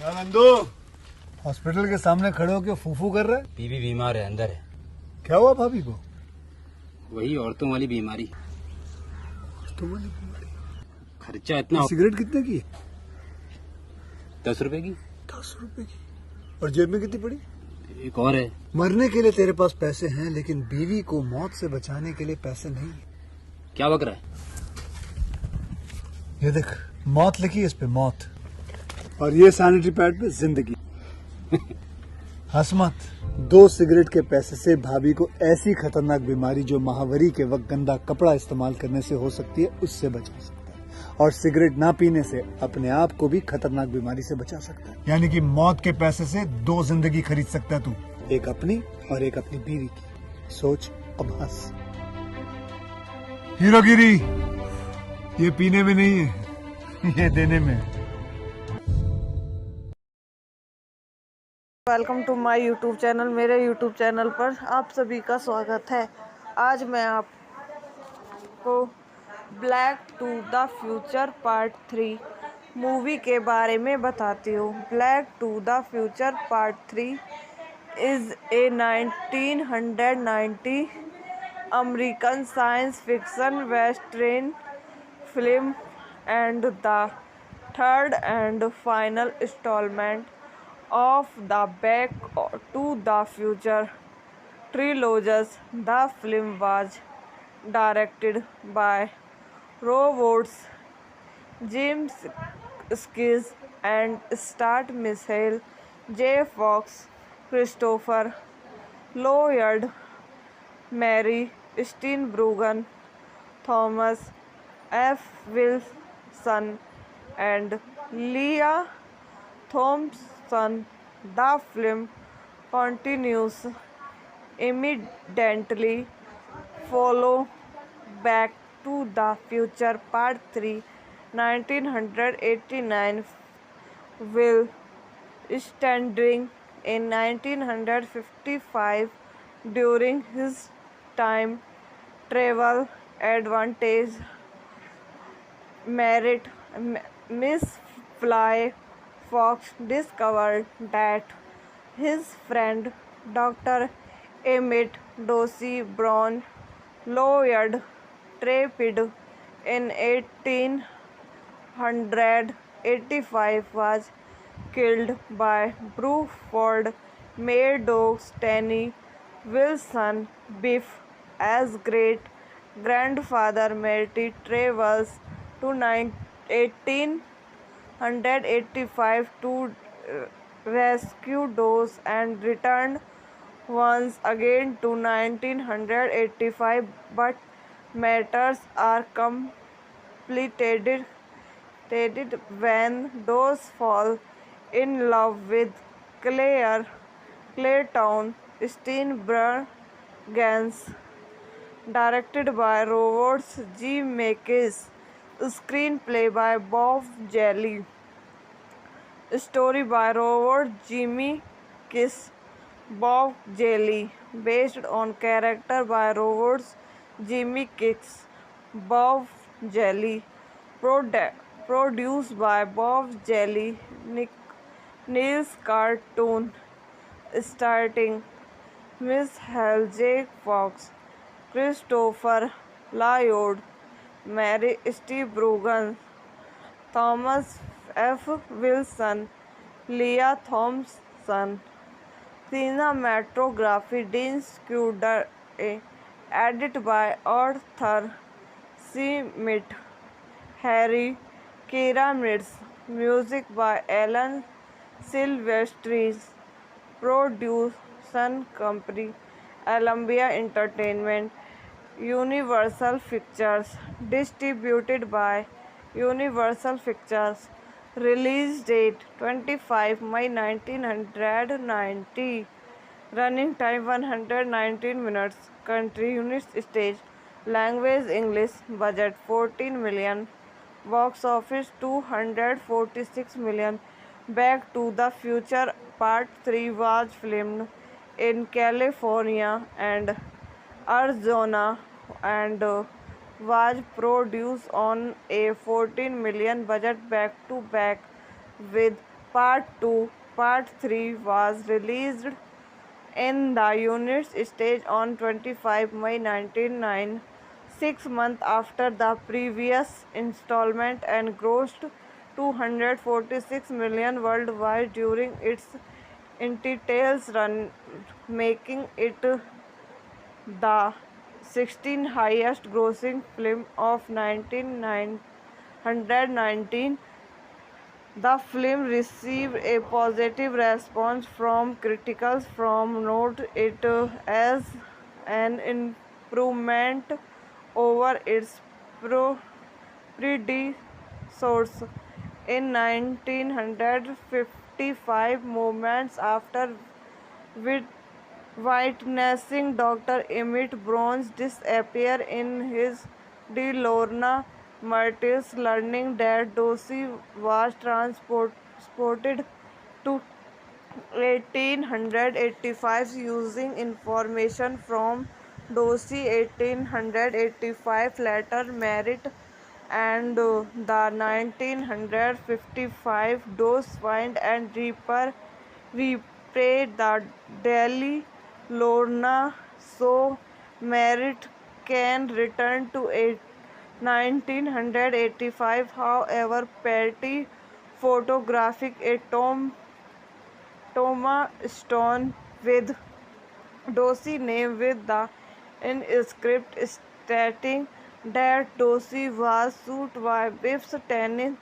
क्या नंदू, हॉस्पिटल के सामने खड़े होकर फूफू कर रहे? बीवी बीमार है, अंदर है। क्या हुआ भाभी को? वही औरतों वाली बीमारी। खर्चा इतना। सिगरेट कितने की? 10 रुपए की। 10 रुपए की। और जेब में कितनी पड़ी? एक और है। मरने के लिए तेरे पास पैसे हैं, लेकिन बीवी को मौत से बचाने के लिए पैसे नहीं है। क्या बक रहा है? ये देख, मौत लिखी है इस पे, मौत। और ये सैनिटरी पैड पे जिंदगी। हंस मत। 2 सिगरेट के पैसे से भाभी को ऐसी खतरनाक बीमारी जो महावरी के वक्त गंदा कपड़ा इस्तेमाल करने से हो सकती है, उससे बचा सकता है। और सिगरेट ना पीने से अपने आप को भी खतरनाक बीमारी से बचा सकता है। यानी कि मौत के पैसे से 2 जिंदगी खरीद सकता है तू, एक अपनी और एक अपनी बीवी की। सोच, अब हंस। हीरोगिरी ये पीने में नहीं है, ये देने में है। Welcome to my YouTube channel. मेरे यूट्यूब चैनल पर आप सभी का स्वागत है। आज मैं आपको back to the future part 3 movie के बारे में बताती हूँ। Back to the future part 3 is a 1990 American science fiction western film and the third and final installment of the Back to the Future trilogy. The film was directed by Robots James Skis and starred Michael J. Fox, Christopher Lloyd, Mary Steenburgen, Thomas F. Wilson, and Leah Thompson. The film continues immediately follow Back to the Future Part 3 1989 will standing in 1955 during his time travel advantage. Merit Miss Fly Fox discovered that his friend Dr. Emmett Dorsey Brown Lloyd Trapid in 1885 was killed by Bruford Maddox Tenny Wilson Biff as great grandfather Marty travels to 1885 to rescue Dawes and returned once again to 1985, but matters are complicated when Dawes fall in love with Clayton Steenburgen. Directed by Robert G. Zemeckis. Screenplay by Bob Jelly. Story by Robert Zemeckis. Bob Jelly. Based on character by Robert Zemeckis. Bob Jelly. Produced by Bob Jelly. Niels Cartoon. Starting Miss Hal J. Fox, Christopher Lloyd, Mary Steenburgen, Thomas F. Wilson, Leah Thompson. Cinematography Dean Scudder. Edited by Arthur C. Mitt. Harry Keramitz. Music by Alan Silvestri. Production company Columbia Entertainment. Universal Pictures. Distributed by Universal Pictures. Release date 25 May 1990. Running time 119 minutes. Country United States. Language English. Budget 14 million. Box office 246 million. Back to the Future Part 3 was filmed in California and Arizona and was produced on a 14 million budget back to back with Part 2, Part 3 was released in the United States on 25 May 1999, 6 months after the previous installment, and grossed $246 million worldwide during its initial run, making it the 16th highest grossing film of 1919. The film received a positive response from critics from note it as an improvement over its predecessors. In 1955, moments after witnessing Dr. Emmett Brown's disappear in his De Lorna Martyrs, learning that Dorsey was transported to 1885 using information from Dorsey 1885 letter merit, and the 1955 Dose find and repay the Delhi Lorna, so Merritt can return to 1985. However, Petty photographic a Thomas Stone with Dorsey name with the inscript stating that Dorsey was sued by Biff's Tannen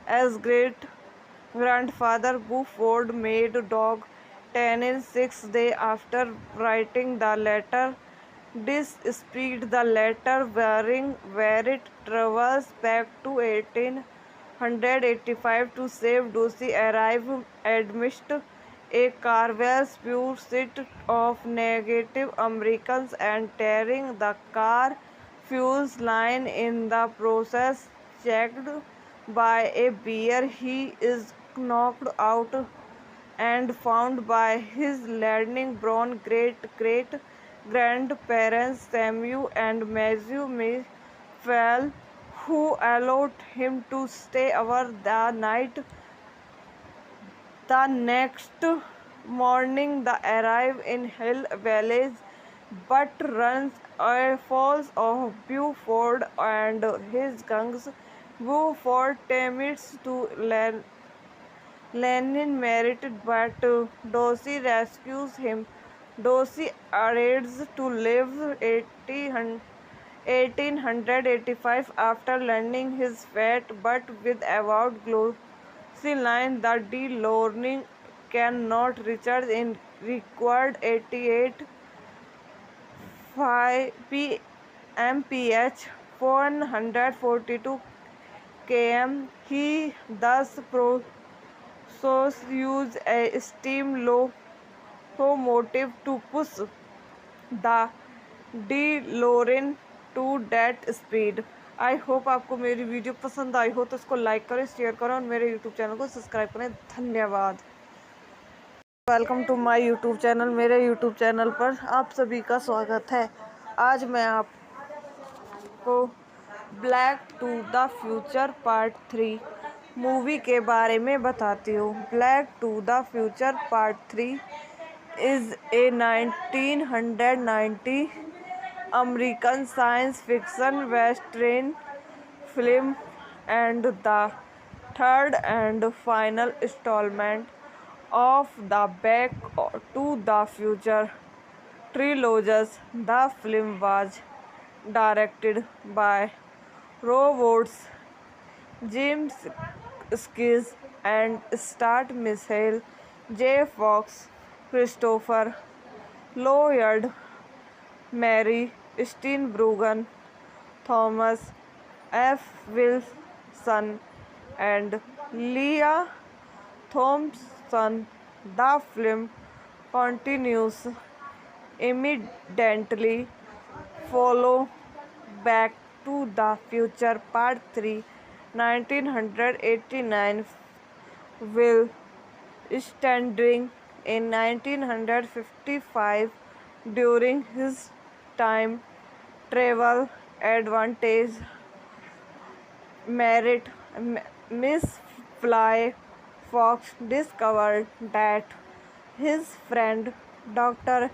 as great grandfather Buford made dog Tannen 6 days after writing the letter. Despite the letter bearing where it travels back to 1885 to save Dorsey, arrive amidst a Carvel's pursuit of Native Americans and tearing the car fuels line in the process. Checked by a bear, he is knocked out and found by his learning brown great-great-grandparents Samuel and Matthew Mayfield, who allowed him to stay over the night. The next morning, they arrive in Hill Village, but runs falls of Buford and his gangs. Buford attempts to Lenin merited, but Dorsey rescues him. Dorsey arrives to live 1885 after learning his fate, but with avowed glossy line the De Lorne cannot recharge in required 88 mph 142 km. He thus use a steam locomotive to push the DeLorean to that speed. I hope आपको मेरी video पसंद आई हो तो इसको like करें, share करें और मेरे यूट्यूब चैनल को सब्सक्राइब करें। धन्यवाद। Welcome to my YouTube channel. मेरे यूट्यूब चैनल पर आप सभी का स्वागत है। आज मैं आपको back to the future part 3 movie के बारे में बताती हूँ। Back to the future part 3 is a 1990 American science fiction western film and the third and final installment of the Back to the Future trilogy. The film was directed by Robots James Skis and starred Michael J. Fox, Christopher Lloyd, Mary Steenburgen, Thomas F. Wilson, and Leah Thompson. The film continues immediately follow Back to the Future Part 3 1989 will starting in 1955 during his time travel advantage. Merritt Miss Fly Fox discovered that his friend Dr.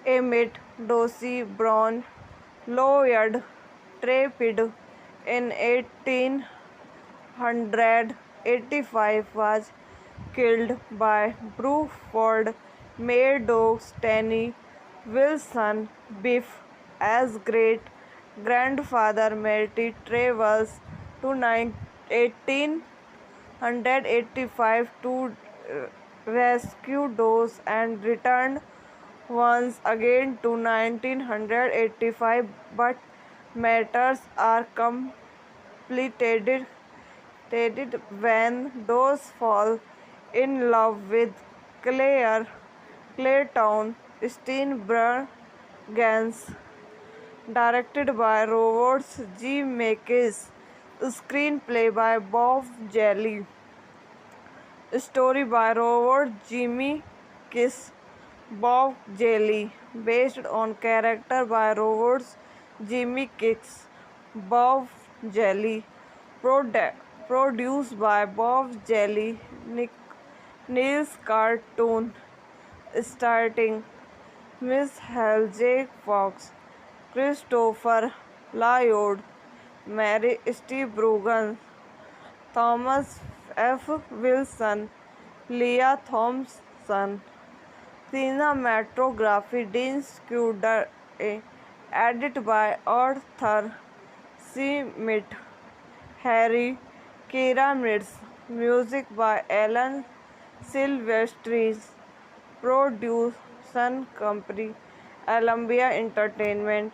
Emmett Dorsey Brown, Lloyd Trapid in 1885, was killed by Bruford Murdoch's Tenny Wilson Biff as great grandfather Matty travels to 1885 to rescue Dawes and returned once again to 1985, but matters are complicated when Dawes fall in love with Clayton Steenburgens, directed by Robert G. Zemeckis, screenplay by Bob Jelly, story by Robert Zemeckis, Bob Jelly, based on character by Robert Zemeckis, Bob Jelly, produced by Bob Jelly, Niels Cartoon, starting Miss Hal J. Fox, Christopher Lloyd, Mary Steenburgen, Thomas F. Wilson, Leah Thompson, cinematography Dean Scudder, edited by Arthur C. Mitt, Harry Keramitz, music by Alan Silvestri, production company Columbia Entertainment,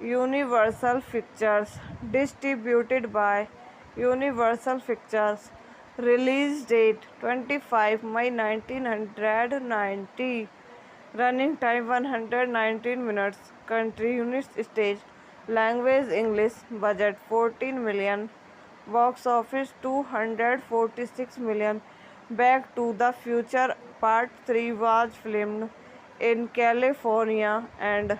Universal Pictures, distributed by Universal Pictures, release date 25 May 1990, running time 119 minutes, country United States, language English, budget 14 million, box office 246 million. Back to the Future Part 3 was filmed in California and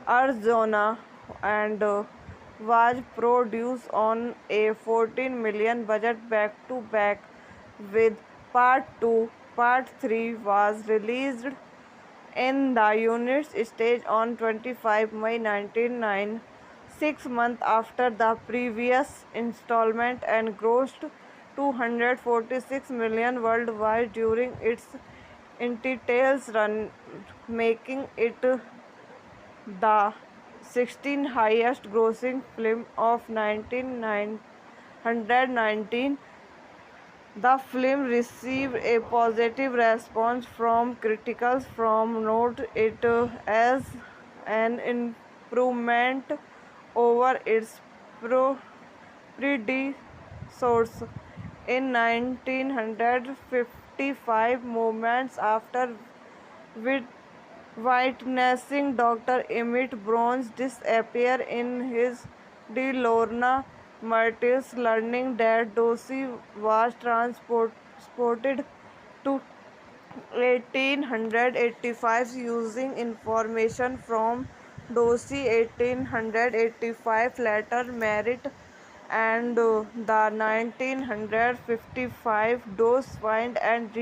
Arizona and was produced on a 14 million budget back to back with Part 2. Part 3 was released in the United States on 25 May 1999, 6 months after the previous installment, and grossed 246 million worldwide during its entire run, making it the 16th highest grossing film of 1919. The film received a positive response from critics from note it as an improvement over its predecessors in 1955. Moments after witnessing Dr. Emmett Brown's disappear in his De Lorna Martyrs, learning that Dorsey was transported to 1885 using information from Dorsey 1885 letter merit, and the 1955 Dose find and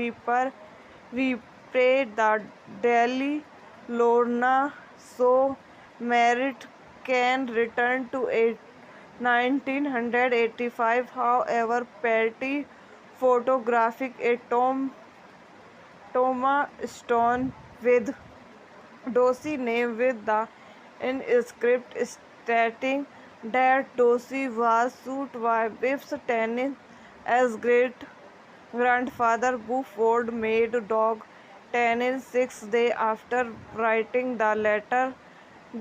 repay the Daily Lorna so Merritt can return to 1985. However, Patty photographic a Thomas Stone with Dorsey name with the inscript stating that Dorsey was sued by Biff's tennis as great grandfather Buford made dog tennis 6 days after writing the letter.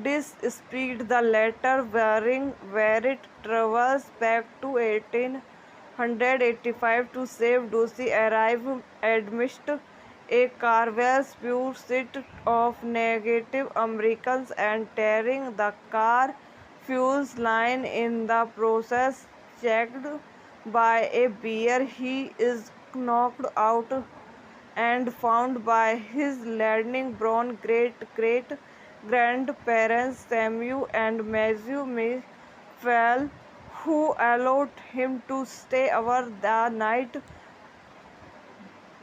Despite the letter where it travels back to 1885 to save Dorsey, arrive amidst a Carvel pursuit of Native Americans and tearing the car fuels line in the process. Checked by a bear, he is knocked out and found by his Landing Brown great grandparents Samuel and Matthew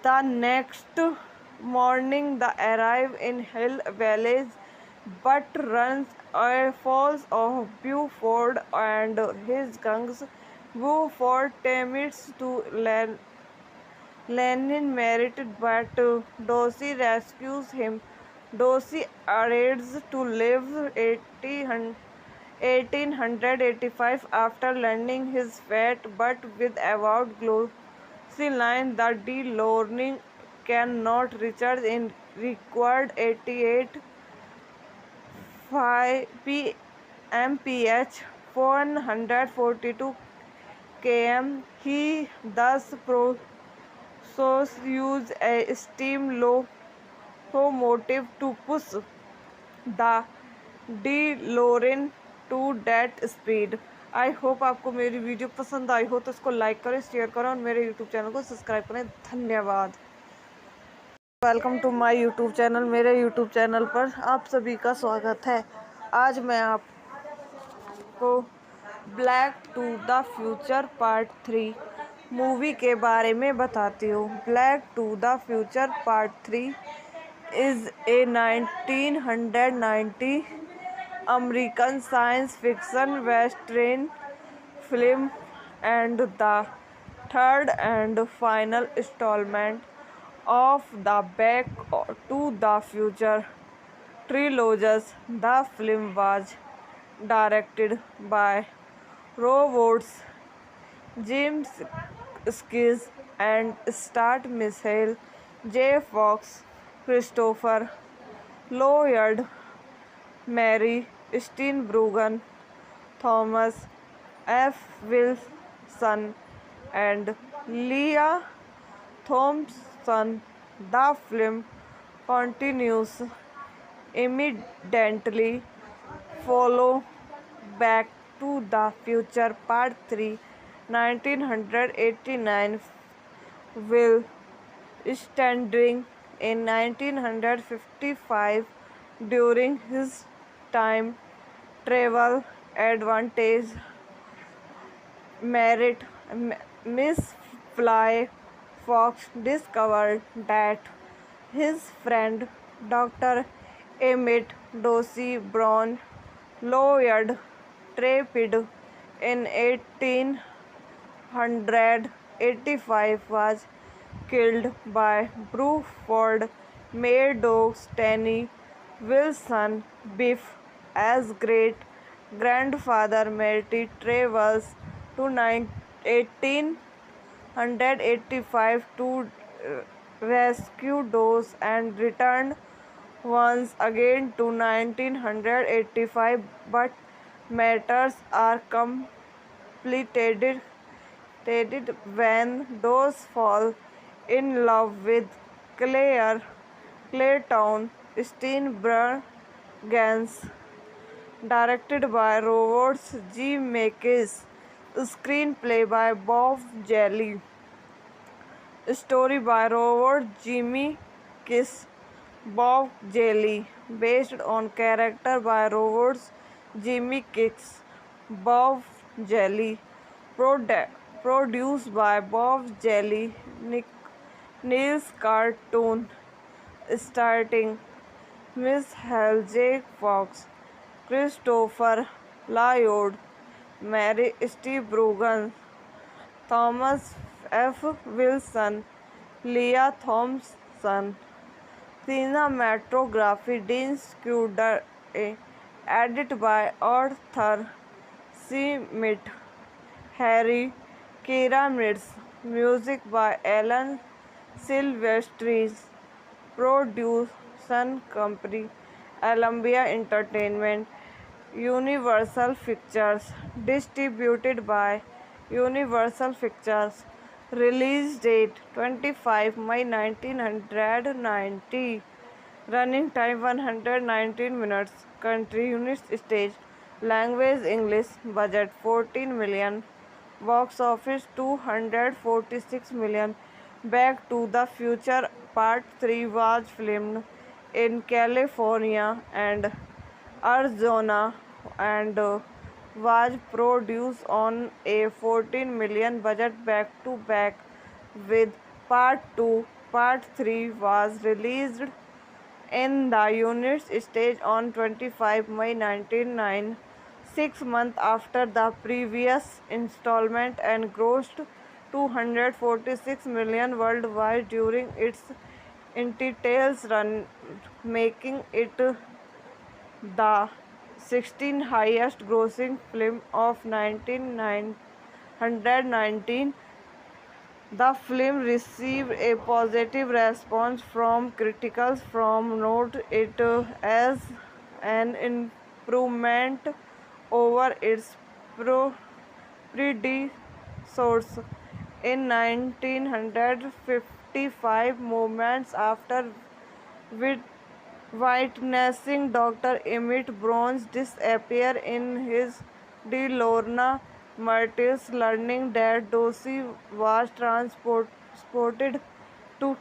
The next morning, they arrive in Hill Village, but runs falls of Buford and his gangs. Buford attempts to Lenin married, but Dorsey rescues him. Dorsey arrives to live 1885 after learning his fate, but with avowed glossy line that the learning cannot recharge in required 88 mph 142 km. He thus use a steam locomotive to push the DeLorean to that speed. I hope आपको मेरी video पसंद आई हो तो इसको like करें, share करें और मेरे यूट्यूब चैनल को सब्सक्राइब करें। धन्यवाद। Welcome to my YouTube channel. मेरे यूट्यूब चैनल पर आप सभी का स्वागत है। आज मैं आपको back to the future part 3 movie के बारे में बताती हूँ। Back to the future part 3 is a 1990 American science fiction western film and the third and final installment of the Back to the Future trilogy. The film was directed by Robots James Skis and starred Michael J. Fox, Christopher Lloyd, Mary Steenburgen, Thomas F. Wilson, and Leah Thompson. The film continues immediately follow Back to the Future Part 3 1989 will standing in 1955 during his time travel advantage. Miss Fly Fox discovered that his friend Dr. Emmett Dorsey Brown Lloyd Trapid in 1885 was killed by Bruford Meadows Tenny Wilson Biff as great grandfather Marty travels to 1885 to rescue Dose and returned once again to 1985, but matters are complicated when Dose fall in love with Clayton Steenburgen. Directed by Robert Zemeckis, screenplay by Bob Jelly, story by Robert Zemeckis, Bob Jelly, based on character by Robert Zemeckis, Bob Jelly, produced by Bob Jelly, Niels Cartoon, starting Miss Hal J. Fox, Christopher Lloyd, Mary Steenburgen, Thomas F. Wilson, Leah Thompson. Cinematography Dean Scudder, edited by Arthur C. Mitt, Harry Keramitz, music by Alan Silvestri, production company Columbia Entertainment, Universal Pictures, distributed by Universal Pictures. Release date 25 May 1990. Running time 119 minutes. Country United States. Language English. Budget 14 million. Box office 246 million. Back to the Future Part 3 was filmed in California and Arizona and was produced on a 14 million budget back to back with Part 2 Part 3 was released in the United States on 25 May 1999, 6 months after the previous installment, and grossed $246 million worldwide during its entire run, making it the 16th highest grossing film of 1919. The film received a positive response from critics from note it as an improvement over its predecessors. In 1955, moments after witnessing Dr. Emmett Brown's disappear in his De Lorna Martyrs, learning that Dorsey was transported to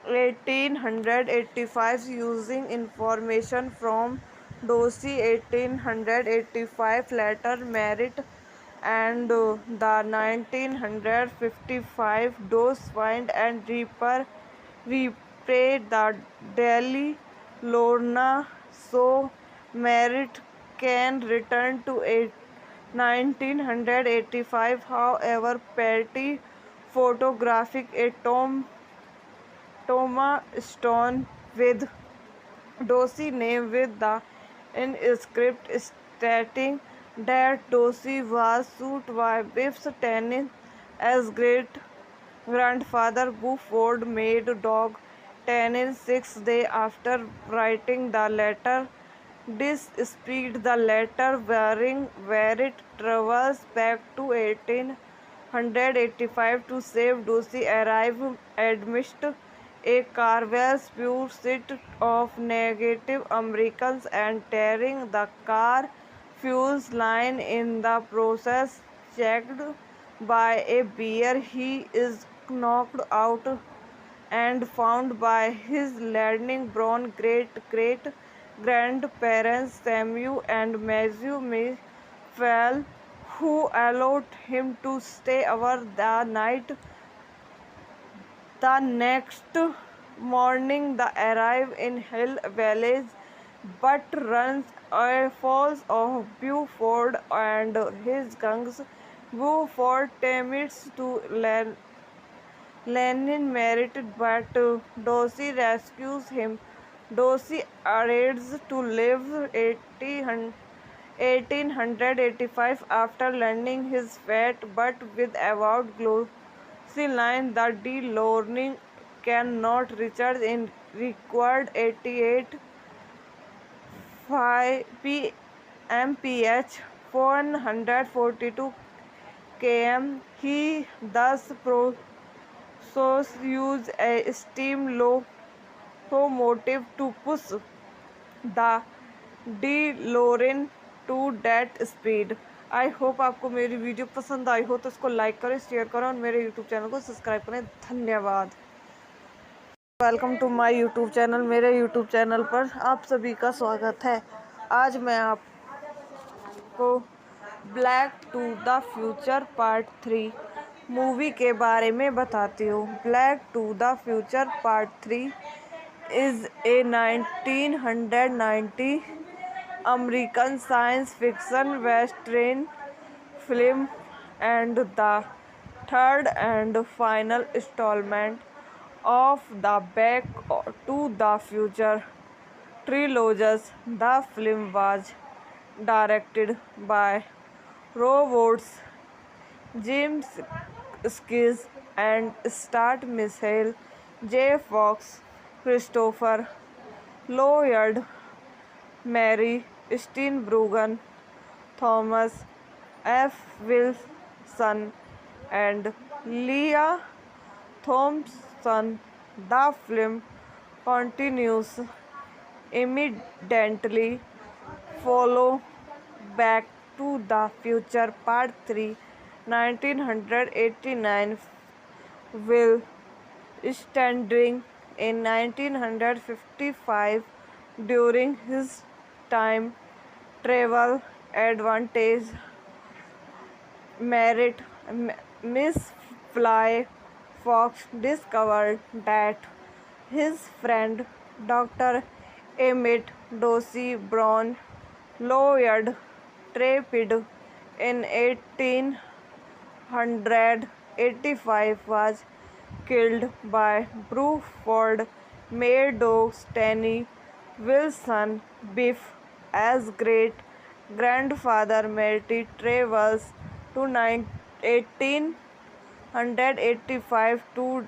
1885 using information from Dorsey 1885 letter merit, and the 1955 Dose find and repay the Delhi Lorna so merit can return to 1985. However, Patty photographic a Thomas Stone with Dorsey name with the inscript stating that Dorsey was sued by Biff's Tannen as great grandfather. Buford made dog Tannen 6 days after writing the letter. Despite the letter bearing where it travels back to 1885 to save Dorsey, arrived amidst a Carvel pursuit of Native Americans and tearing the car fuels line. In the process, checked by a bear, he is knocked out and found by his Landing Brown great grandparents Samuel and Matthew Mayfield, who allowed him to stay over the night. The next morning, they arrive in Hill Village, but runs falls of Buford and his gangs. Buford attempts to Lenin merited, but Dorsey rescues him. Dorsey arrives to live 1885 after learning his fate, but with avowed glossy line the De Lorne cannot recharge in required 88 mph 142 km. He thus use a steam locomotive to push the DeLorean to that speed. I hope आपको मेरी video पसंद आई हो तो इसको like करें, share करें और मेरे यूट्यूब चैनल को सब्सक्राइब करें। धन्यवाद। Welcome to my YouTube channel. मेरे यूट्यूब चैनल पर आप सभी का स्वागत है। आज मैं आपको back to the future part 3 movie के बारे में बताती हूँ। Back to the future part 3 is a 1990 American science fiction western film and the third and final installment of the Back to the Future trilogy. The film was directed by Robots James Skis and starred Michael J. Fox, Christopher Lloyd, Mary Steenburgen, Thomas F. Wilson, and Leah Thompson. The film continues immediately follow Back to the Future Part 3, 1989, will standing in 1955 during his time travel advantage. Merit Miss Fly Fox discovered that his friend Dr. Emmett Dorsey Brown, Lloyd Trapid in 1885, was killed by Bruford Murdoch's Tenny Wilson Biff as great grandfather Matty travels to 1885 to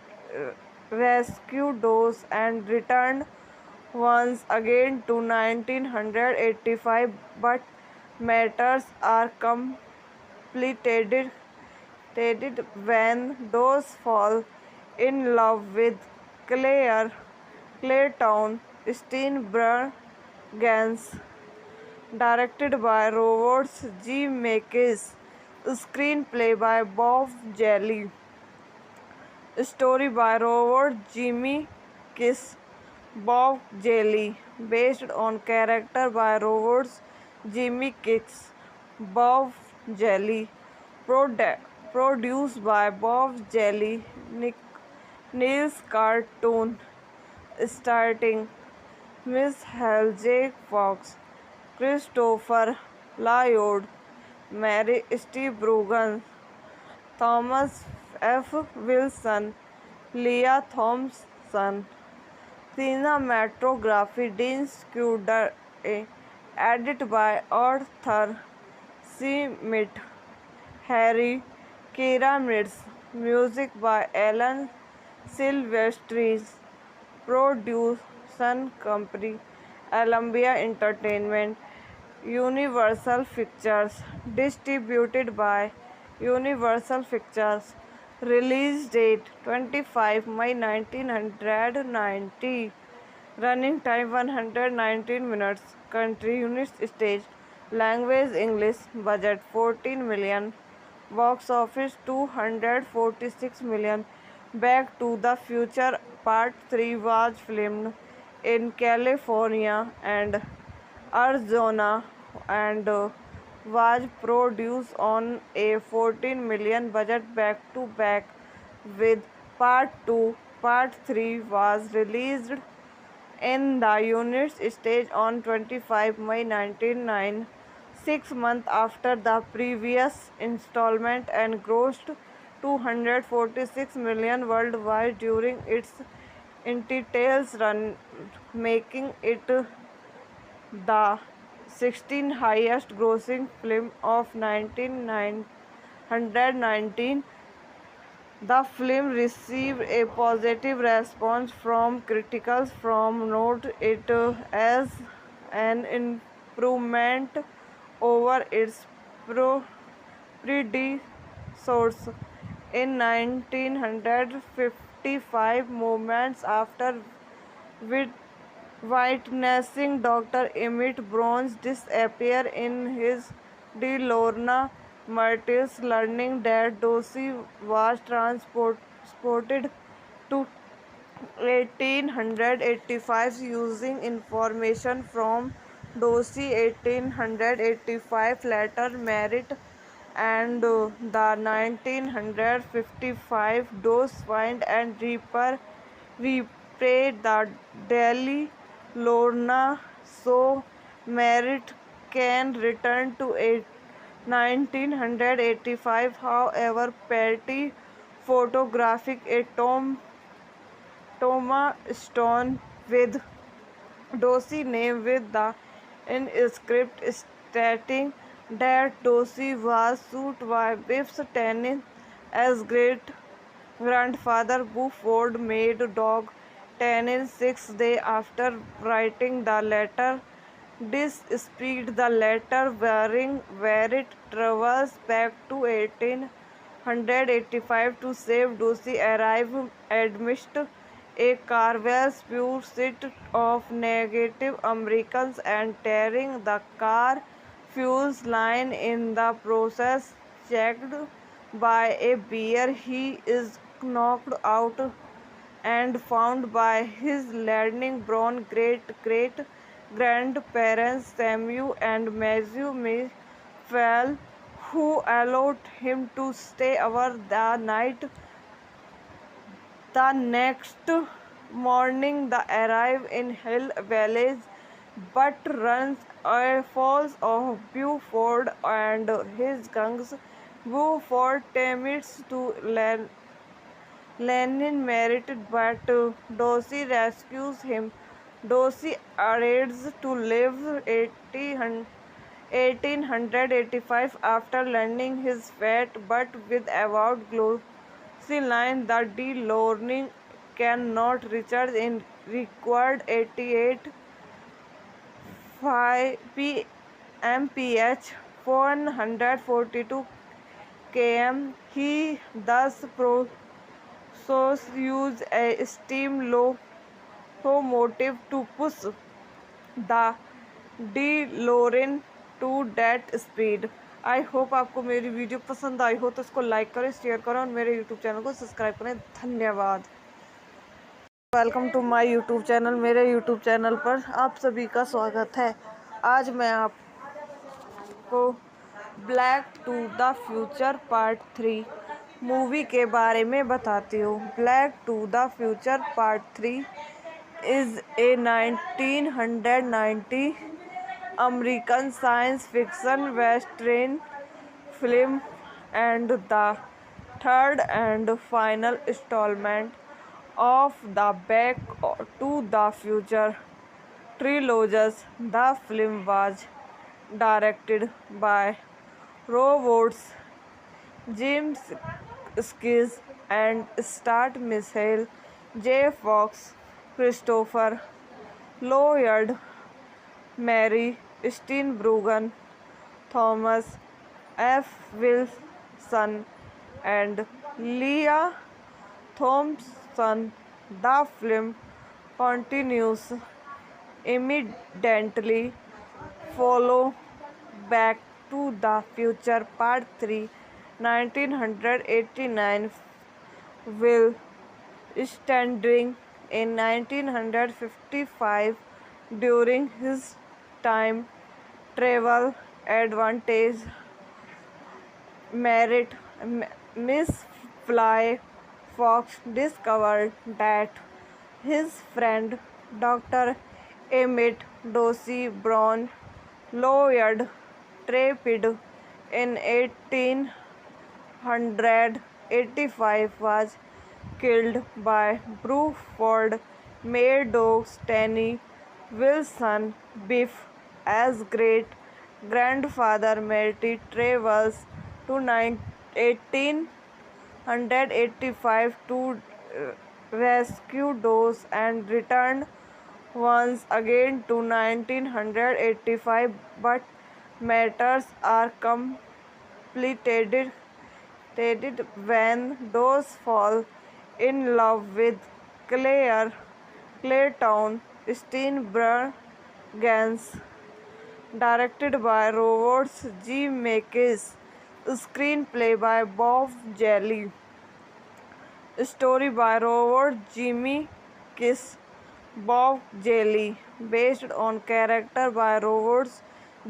rescue Dose and returned once again to 1985, but matters are complicated when those fall in love with Claire Clayton Steenburgens, directed by Robert G. Zemeckis, screenplay by Bob Jelly, story by Robert Zemeckis, Bob Jelly, based on character by Robert Zemeckis, Bob Jelly, produced by Bob Jelly, Niels Cartoon, starting Miss Hal J. Fox, Christopher Lloyd, Mary Steenburgen, Thomas F. Wilson, Leah Thompson, cinematography Dean Scudder, edited by Arthur C. Smith, Harry Keramitz, music by Alan Silvestri, production company Columbia Entertainment, Universal Pictures, distributed by Universal Pictures, release date 25 May 1990, running time 119 minutes, country United States, language English, budget 14 million, box office 246 million. Back to the Future Part 3 was filmed in California and Arizona and was produced on a 14 million budget back to back with Part 2. Part 3 was released in the United States on 25 May 1999, 6 months after the previous installment, and grossed 246 million worldwide during its initial run, making it the 16th highest grossing film of 1919. The film received a positive response from critics from note it as an improvement over its predecessors in 1955. Moments after witnessing Dr. Emmett Brown's disappear in his De Lorna Martyrs, learning that Dorsey was transported to 1885 using information from Dorsey 1885 letter merit, and the 1955 Dose find and repay the Daily Lorna so Merritt can return to 1985. However, Patty photographic a tombstone with Dorsey name with the inscript stating that Dorsey was sued by Biff's tenant as great grandfather Buford made dog tenant 6 days after writing the letter. Despite the letter bearing where it travels back to 1885 to save Dorsey, arrived amidst a Carvel pursuit of negative Americans and tearing the car fuels line in the process. Checked by a bear, he is knocked out and found by his learning Brown great grandparents Samuel and Matthew Mayfield, who allowed him to stay over the night. The next morning, they arrive in Hill Village, but runs falls of Buford and his gangs. Buford attempts to Lenin married, but Dorsey rescues him. Dorsey arrives to live 1885 after learning his fate, but with avowed glossy line that DeLorean cannot recharge in required 88 5 mph 142 km. He thus use a steam locomotive to push the DeLorean to that speed. I hope आपको मेरी video पसंद आई हो तो इसको like करें, share करें और मेरे यूट्यूब चैनल को सब्सक्राइब करें। धन्यवाद। Welcome to my YouTube channel. मेरे यूट्यूब चैनल पर आप सभी का स्वागत है। आज मैं आपको back to the future part 3 movie के बारे में बताती हूँ। Back to the future part 3 is a 1990 American science fiction western film and the third and final installment of the Back to the Future trilogy. The film was directed by Robots James Skis and starred Michael J. Fox, Christopher Lloyd, Mary Steenburgen, Thomas F. Wilson, and Leah Thompson. The film continues immediately follow Back to the Future Part 3 1989 will standing in 1955 during his time travel advantage merit. Miss Fly Fox discovered that his friend Dr. Emmett Dorsey Brown Lloyd Trapid in 1885 was killed by Bruford Meadows Stanley Wilson Biff as great grandfather Marty travels to 1885 to rescue Dawes and returned once again to 1985, but matters are complicated when Dawes fall in love with Clayton Steenburgen's. Directed by Robert G. Zemeckis, screenplay by Bob Jelly, story by Robert Zemeckis, Bob Jelly, based on character by Robert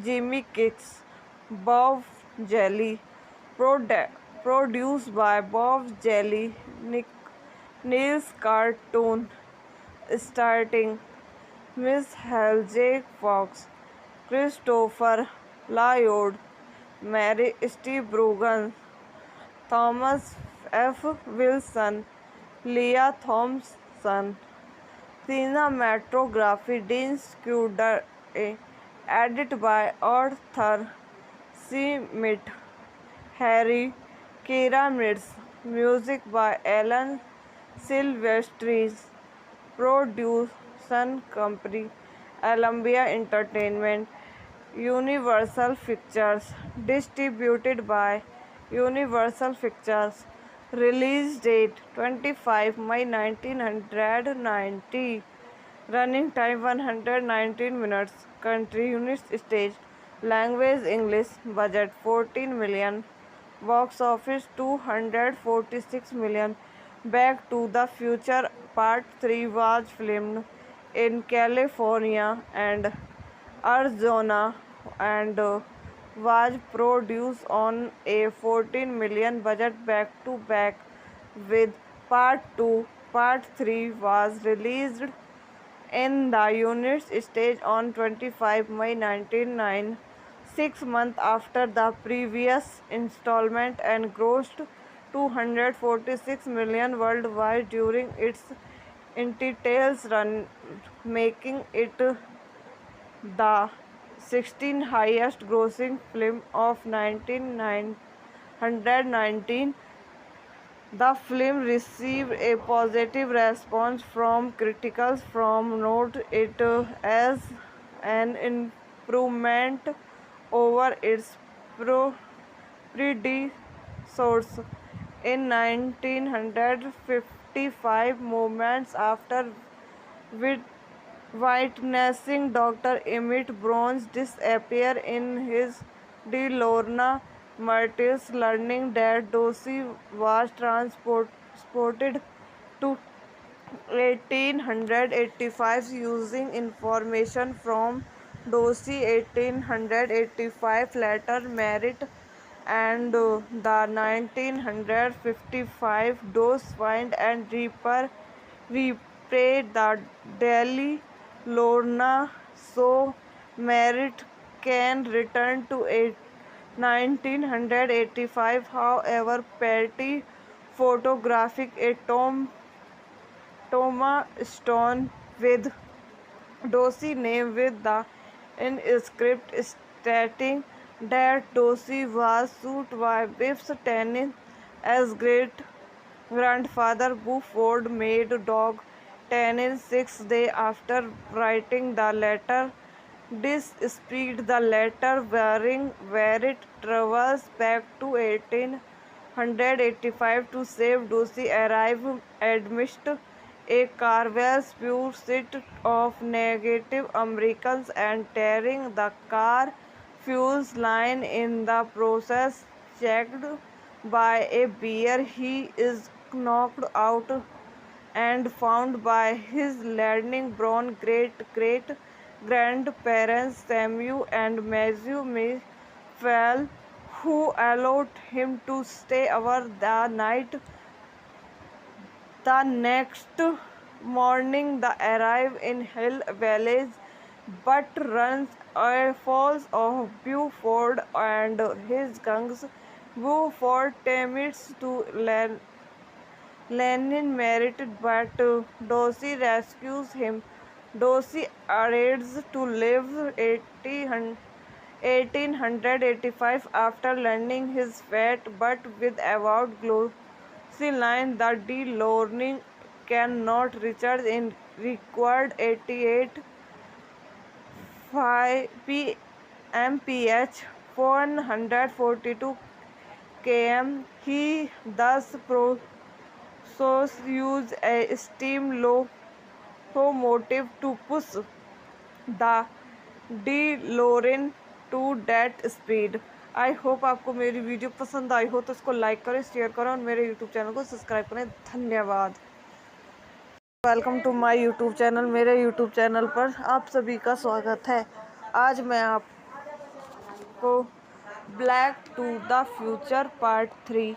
Zemeckis, Bob Jelly, produced by Bob Jelly, Niels Cartoon, starting Miss J. Fox, Christopher Lloyd, Mary Steenburgen, Thomas F. Wilson, Leah Thompson. Cinematography Dean Scudder, edited by Arthur C. Smith, Harry Keramitz, music by Alan Silvestri, production company Columbia Entertainment, Universal Pictures, distributed by Universal Pictures. Release date 25 May 1990. Running time 119 minutes. Country United States. Language English. Budget 14 million. Box office 246 million. Back to the Future Part 3 was filmed in California and Arizona and was produced on a 14 million budget back to back with Part 2 Part 3 was released in the United States on 25 May 1999, 6 months after the previous installment, and grossed $246 million worldwide during its initial run, making it the 16th highest grossing film of 1919. The film received a positive response from critics from note it as an improvement over its predecessors. In 1955, moments after witnessing Dr. Emmett Brown's disappear in his De Lorna Martyrs, learning that Dorsey was transported to 1885 using information from Dorsey 1885 letter merit, and the 1955 Dose Find and repay the Delhi Lorna so Merritt can return to 1985. However, Petty photographic a Thomas Stone with Dorsey name with the inscript stating that Dorsey was sued by Biff Tannen as great grandfather. Buford made dog Tannen 6 days after writing the letter. Despite the letter bearing where it travels back to 1885 to save Dorsey, arrived amidst a Carvel pursuit of negative Americans and tearing the car fuels line. In the process, checked by a bear, he is knocked out and found by his Landing Brown great grandparents Samuel and Matthew Mayfield, who allowed him to stay over the night. The next morning, they arrive in Hill Village, but runs falls of Buford and his gangs. Buford attempts to Lenin merited, but Dorsey rescues him. Dorsey arrives to live 1885 after learning his fate, but with avowed glossy line the De Lorne cannot recharge in required 88 mph 142 km. He thus use a steam locomotive to push the DeLorean to that speed. I hope आपको मेरी video पसंद आई हो तो इसको like करें, share करें और मेरे यूट्यूब चैनल को सब्सक्राइब करें। धन्यवाद। Welcome to my YouTube channel. मेरे यूट्यूब चैनल पर आप सभी का स्वागत है। आज मैं आपको back to the future part 3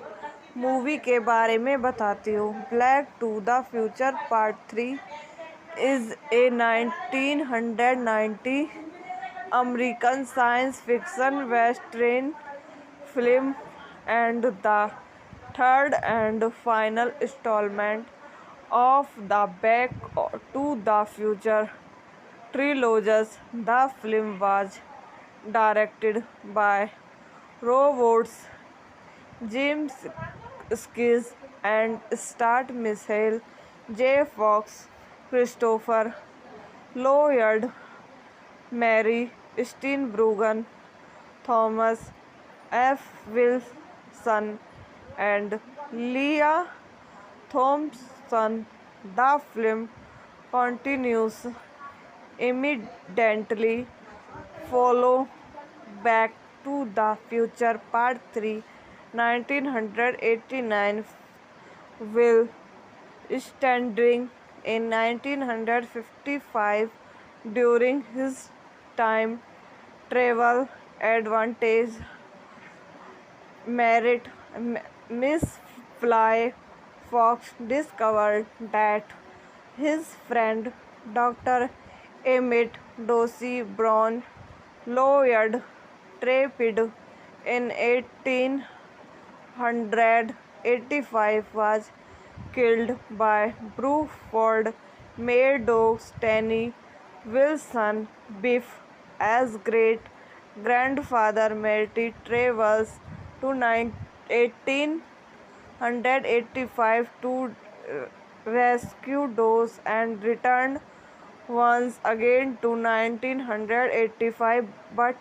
movie के बारे में बताती हूँ। Back to the future part 3 is a 1990 American science fiction western film and the third and final installment of the Back to the Future trilogy. The film was directed by Robots James Skis and starred Michael J. Fox, Christopher Lloyd, Mary Steenburgen, Thomas F. Wilson, and Leah Thompson. The film continues immediately follow Back to the Future Part 3, 1989, will standing in 1955 during his time travel advantage. Merit Miss Fly Fox discovered that his friend Dr. Emmett Dorsey Brown, Lloyd Trapid in 1885, was killed by Bruford Murdoch's Tenny Wilson Biff as great grandfather Matty travels to 1885 to rescue Dawes and returned once again to 1985, but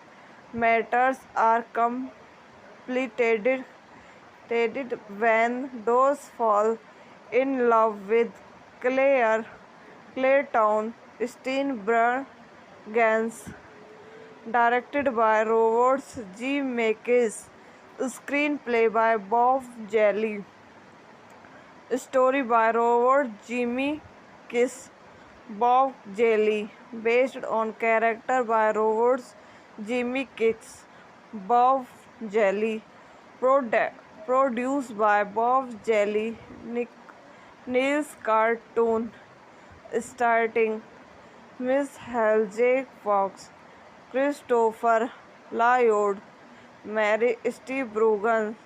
matters are complicated when Dawes falls in love with Claire Clayton Steenburgens, directed by Robert G. Zemeckis, screenplay by Bob Jelly, story by Robert Zemeckis, Bob Jelly, based on character by Robert Zemeckis, Bob Jelly, produced by Bob Jelly, Niels Cartoon, starting Miss J. Fox, Christopher Lloyd, Mary Steenburgen,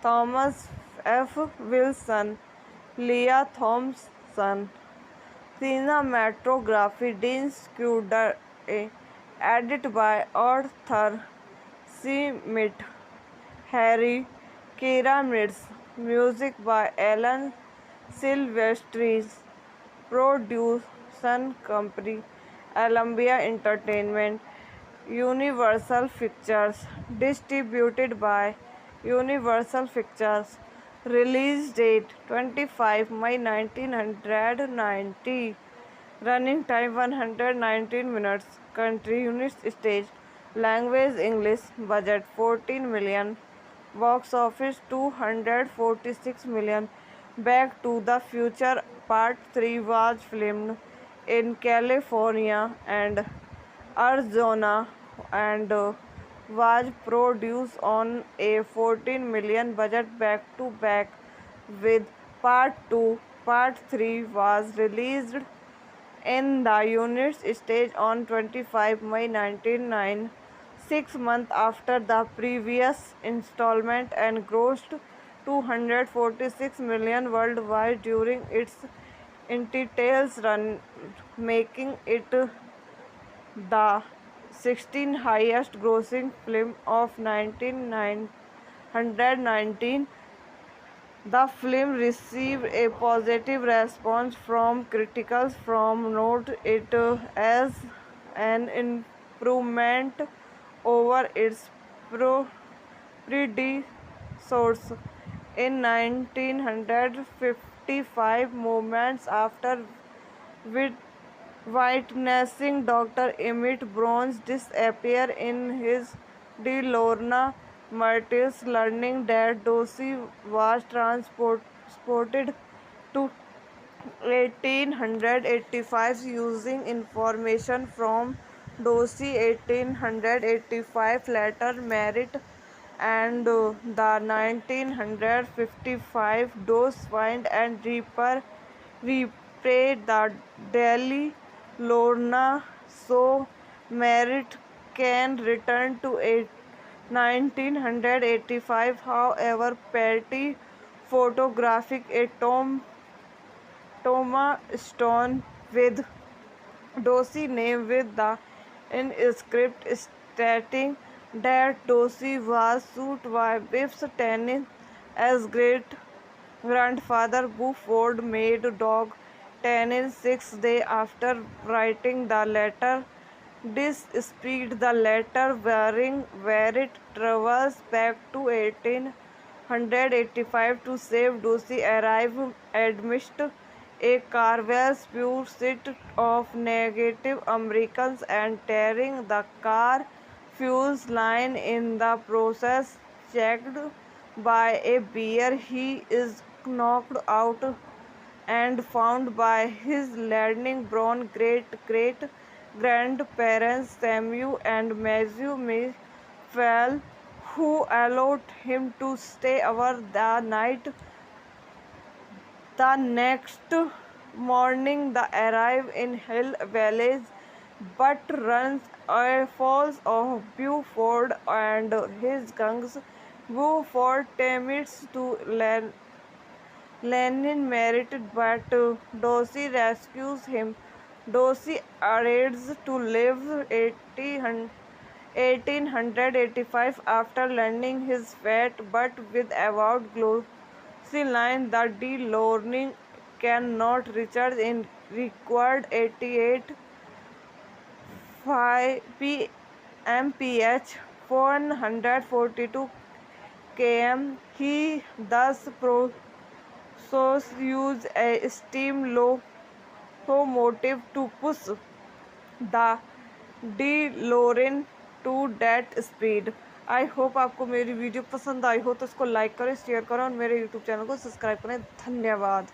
Thomas F. Wilson, Leah Thompson, cinematography Dean Scudder, edited by Arthur C. Smith, Harry Keramitz, music by Alan Silvestri, production company Columbia Entertainment, Universal Pictures, distributed by Universal Pictures, release date 25 May 1990, running time 119 minutes, country United States, language English, budget 14 million, box office 246 million. Back to the Future Part 3 was filmed in California and Arizona and was produced on a 14 million budget back to back with Part 2. Part 3 was released in the United States on 25 May 1999, 6 months after the previous installment, and grossed 246 million worldwide during its initial run, making it the 16th highest grossing film of 1919. The film received a positive response from critics from note it as an improvement over its predecessors. In 1955, moments after witnessing Dr. Emmett Brown's disappear in his De Lorna Martyrs, learning that Dorsey was transported to 1885 using information from Dorsey. 1885 letter married, and the 1955 Dose find and repay the Delhi Lorna so Merritt can return to 1985. However, Patty photographic a Toma stone with Dorsey name with the inscript stating that Dorsey was sued by Biff's tenant as great grandfather Buford made dog tenant 6 days after writing the letter. Despite the letter bearing where it travels back to 1885 to save Dorsey, arrived amidst a carvel's pursuit of negative Americans and tearing the car fuels line in the process. Checked by a bear, he is knocked out and found by his learning brown great grandparents Samuel and Matthew Mayfield, who allowed him to stay over the night. The next morning, they arrive in Hill Village, but runs falls of Buford and his gangs. Buford attempts to Lenin married, but Dorsey rescues him. Dorsey arrives to live 1885 after learning his fate, but with avowed glossy line that the learning cannot recharge in required 88 mph 142 km. He thus use a steam locomotive to push the DeLorean to that speed. I hope आपको मेरी video पसंद आई हो तो इसको like करें, share करें और मेरे यूट्यूब चैनल को सब्सक्राइब करें। धन्यवाद।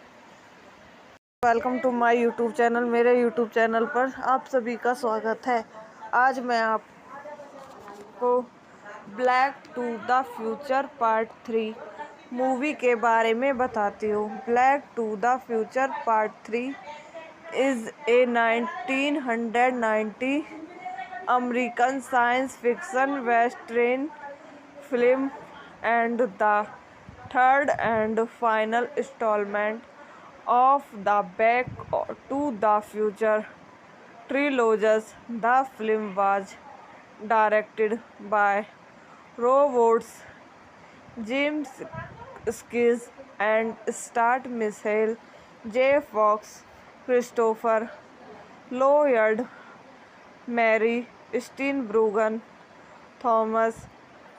Welcome to my YouTube channel. मेरे यूट्यूब चैनल पर आप सभी का स्वागत है। आज मैं आपको back to the future part 3 movie के बारे में बताती हूँ। Back to the future part 3 is a 1990 American science fiction western film and the third and final installment of the Back to the Future trilogy. The film was directed by Robots Jim Skis and starred Michael J. Fox, Christopher Lloyd, Mary Steenburgen, Thomas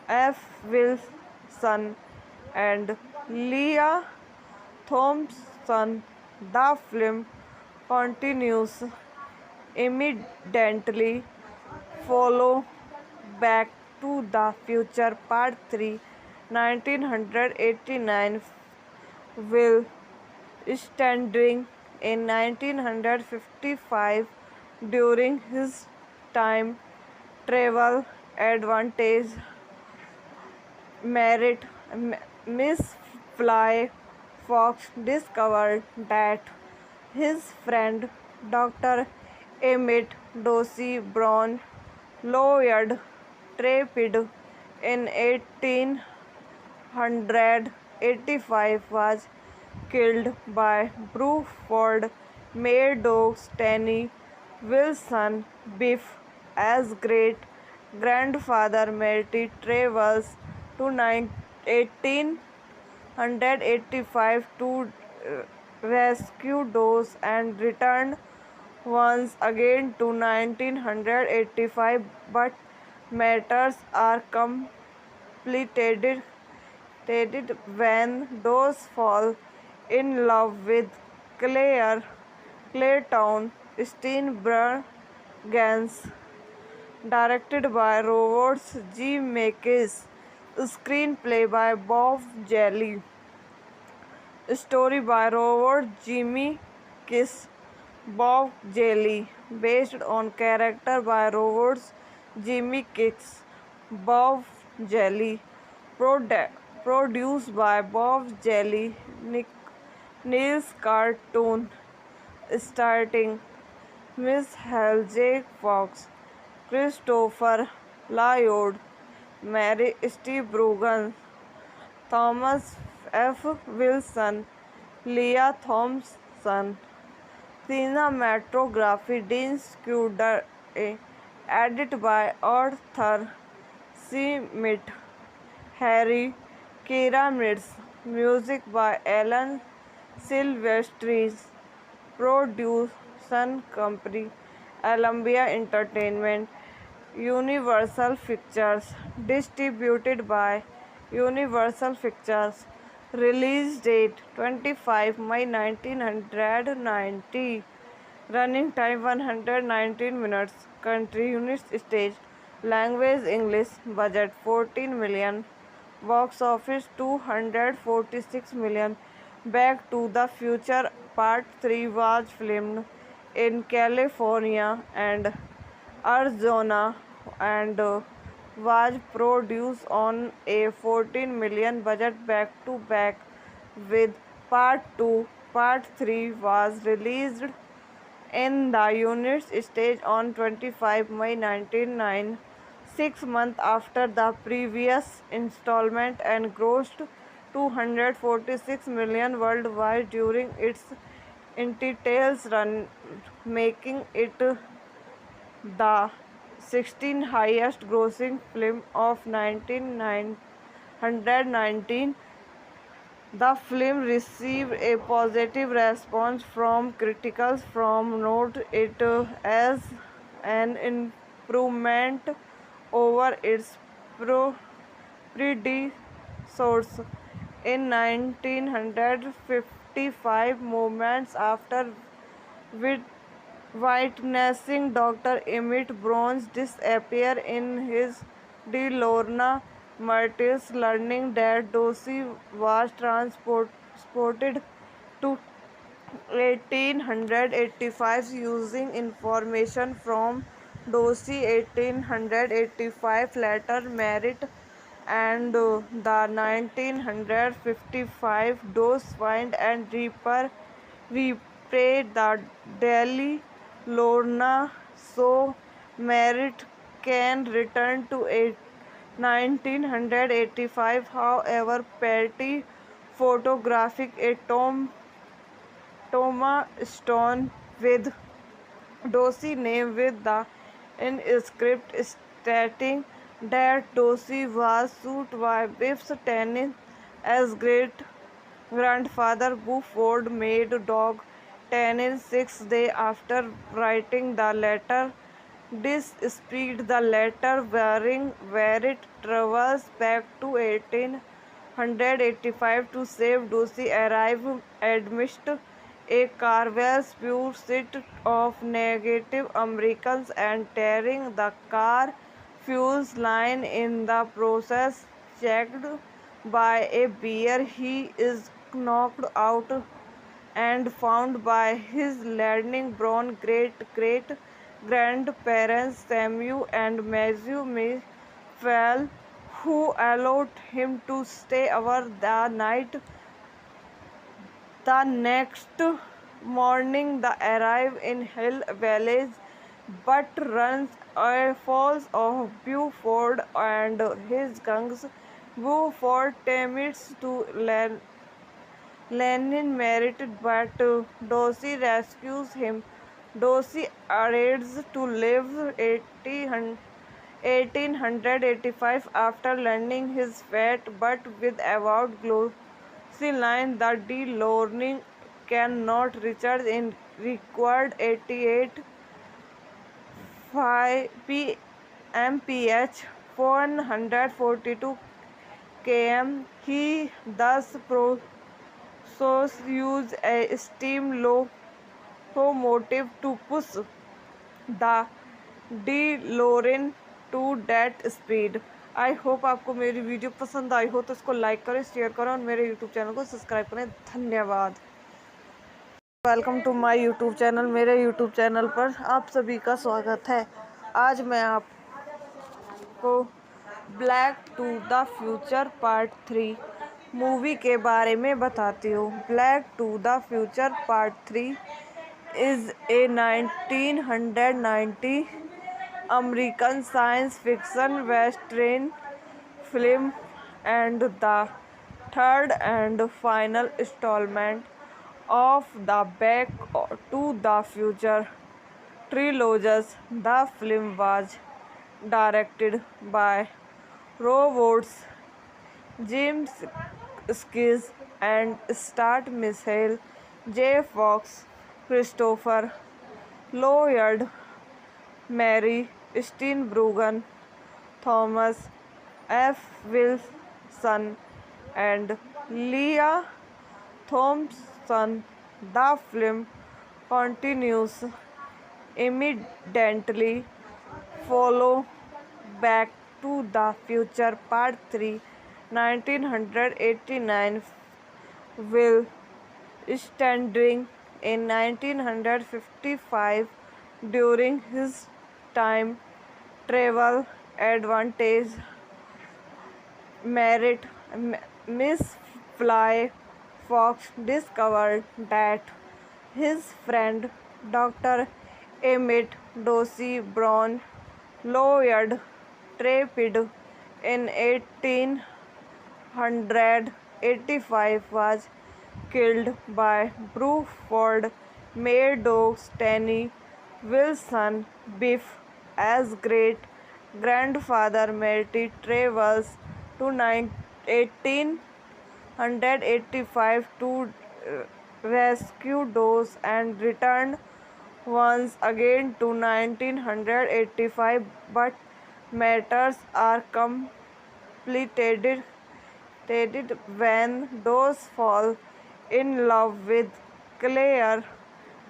F. Wilson, and Leah Thompson. The film continues immediately follow Back to the Future Part 3 1989 will standing in 1955 during his time travel advantage. Miss Fly Fox discovered that his friend Dr. Emmett Dorsey Brown Lloyd Trapid in 1885 was killed by Bruford Meadows Stanley Wilson Biff as great grandfather Marty travels to 1885 to rescue Dawes and returned once again to 1985, but matters are complicated when Dawes fall in love with Clayton Steenburgen's. Directed by Roberts G. Makes, screenplay by Bob Jelly, story by Robert Jimmy Kiss, Bob Jelly, based on character by Roberts Jimmy Kiss, Bob Jelly, produced by Bob Jelly, Niels Cartoon, starting Miss Hal J. Fox, Christopher Lloyd, Mary Steenburgen, Thomas F. Wilson, Leah Thompson. Cinematography Dean Scudder, edit by Arthur C. Mitt, Harry Keramitz, music by Alan Silvestri, production company Columbia Entertainment, Universal Pictures, distributed by Universal Pictures. Release date 25 May 1990. Running time 119 minutes. Country United States. Language English. Budget 14 million. Box office 246 million. Back to the Future Part 3 was filmed in California and Arizona and was produced on a 14 million budget back to back with Part 2 Part 3 was released in the United States on 25 May 1999, 6 months after the previous installment, and grossed $246 million worldwide during its initial run, making it the 16th highest grossing film of 1919. The film received a positive response from critics from note it as an improvement over its predecessors. In 1955, moments after witnessing Dr. Emmett Brown's disappear in his De Lorna Martyrs, learning that Dorsey was transported to 1885 using information from Dorsey 1885 letter merit, and the 1955 Dose Find and repay the Delhi Lorna, so Merritt can return to 1985. However, Petty photographic a tombstone with Dorsey name with the inscript stating that Dorsey was sued by Biff Tannen as great grandfather. Buford made dog Tannen 6 days after writing the letter. This speed the letter where it travels back to 1885 to save Dorsey arrive amidst a Carvel's pursuit of negative Americans and tearing the car fuels line. In the process, checked by a bear, he is knocked out and found by his learning brown great grandparents Samuel and Matthew Mayfield, who allowed him to stay over the night. The next morning, they arrive in Hill Village, but falls of Buford and his gangs. Buford attempts to Lenin merited, but Dorsey rescues him. Dorsey arrives to live 1885 after learning his fate, but with avowed glossy line the De Lorne cannot recharge in required 88 mph 442 km. He thus use a steam locomotive to push the DeLorean to that speed. I hope आपको मेरी video पसंद आई हो तो इसको like करें, share करें और मेरे यूट्यूब चैनल को सब्सक्राइब करें। धन्यवाद। Welcome to my YouTube channel. मेरे यूट्यूब चैनल पर आप सभी का स्वागत है। आज मैं आपको back to the future part 3 movie के बारे में बताती हूँ। Back to the future part 3 is a 1990 American science fiction western film and the third and final installment of the Back to the Future trilogy. The film was directed by Robots James Skis and starred Michael J. Fox, Christopher Lloyd, Mary Steenburgen, Thomas F. Wilson, and Leah Thompson. The film continues immediately follow Back to the Future Part 3, 1989, will standing in 1955 during his time travel advantage. Merritt Miss Fly Fox discovered that his friend Dr. Emmett Dorsey Brown, Lloyd Trapid in 1885, was killed by Bruford Meadows Tenny Wilson Biff as great grandfather Matty travels to 1885 to rescue Dawes and returned once again to 1985, but matters are complicated when Dawes falls in love with Claire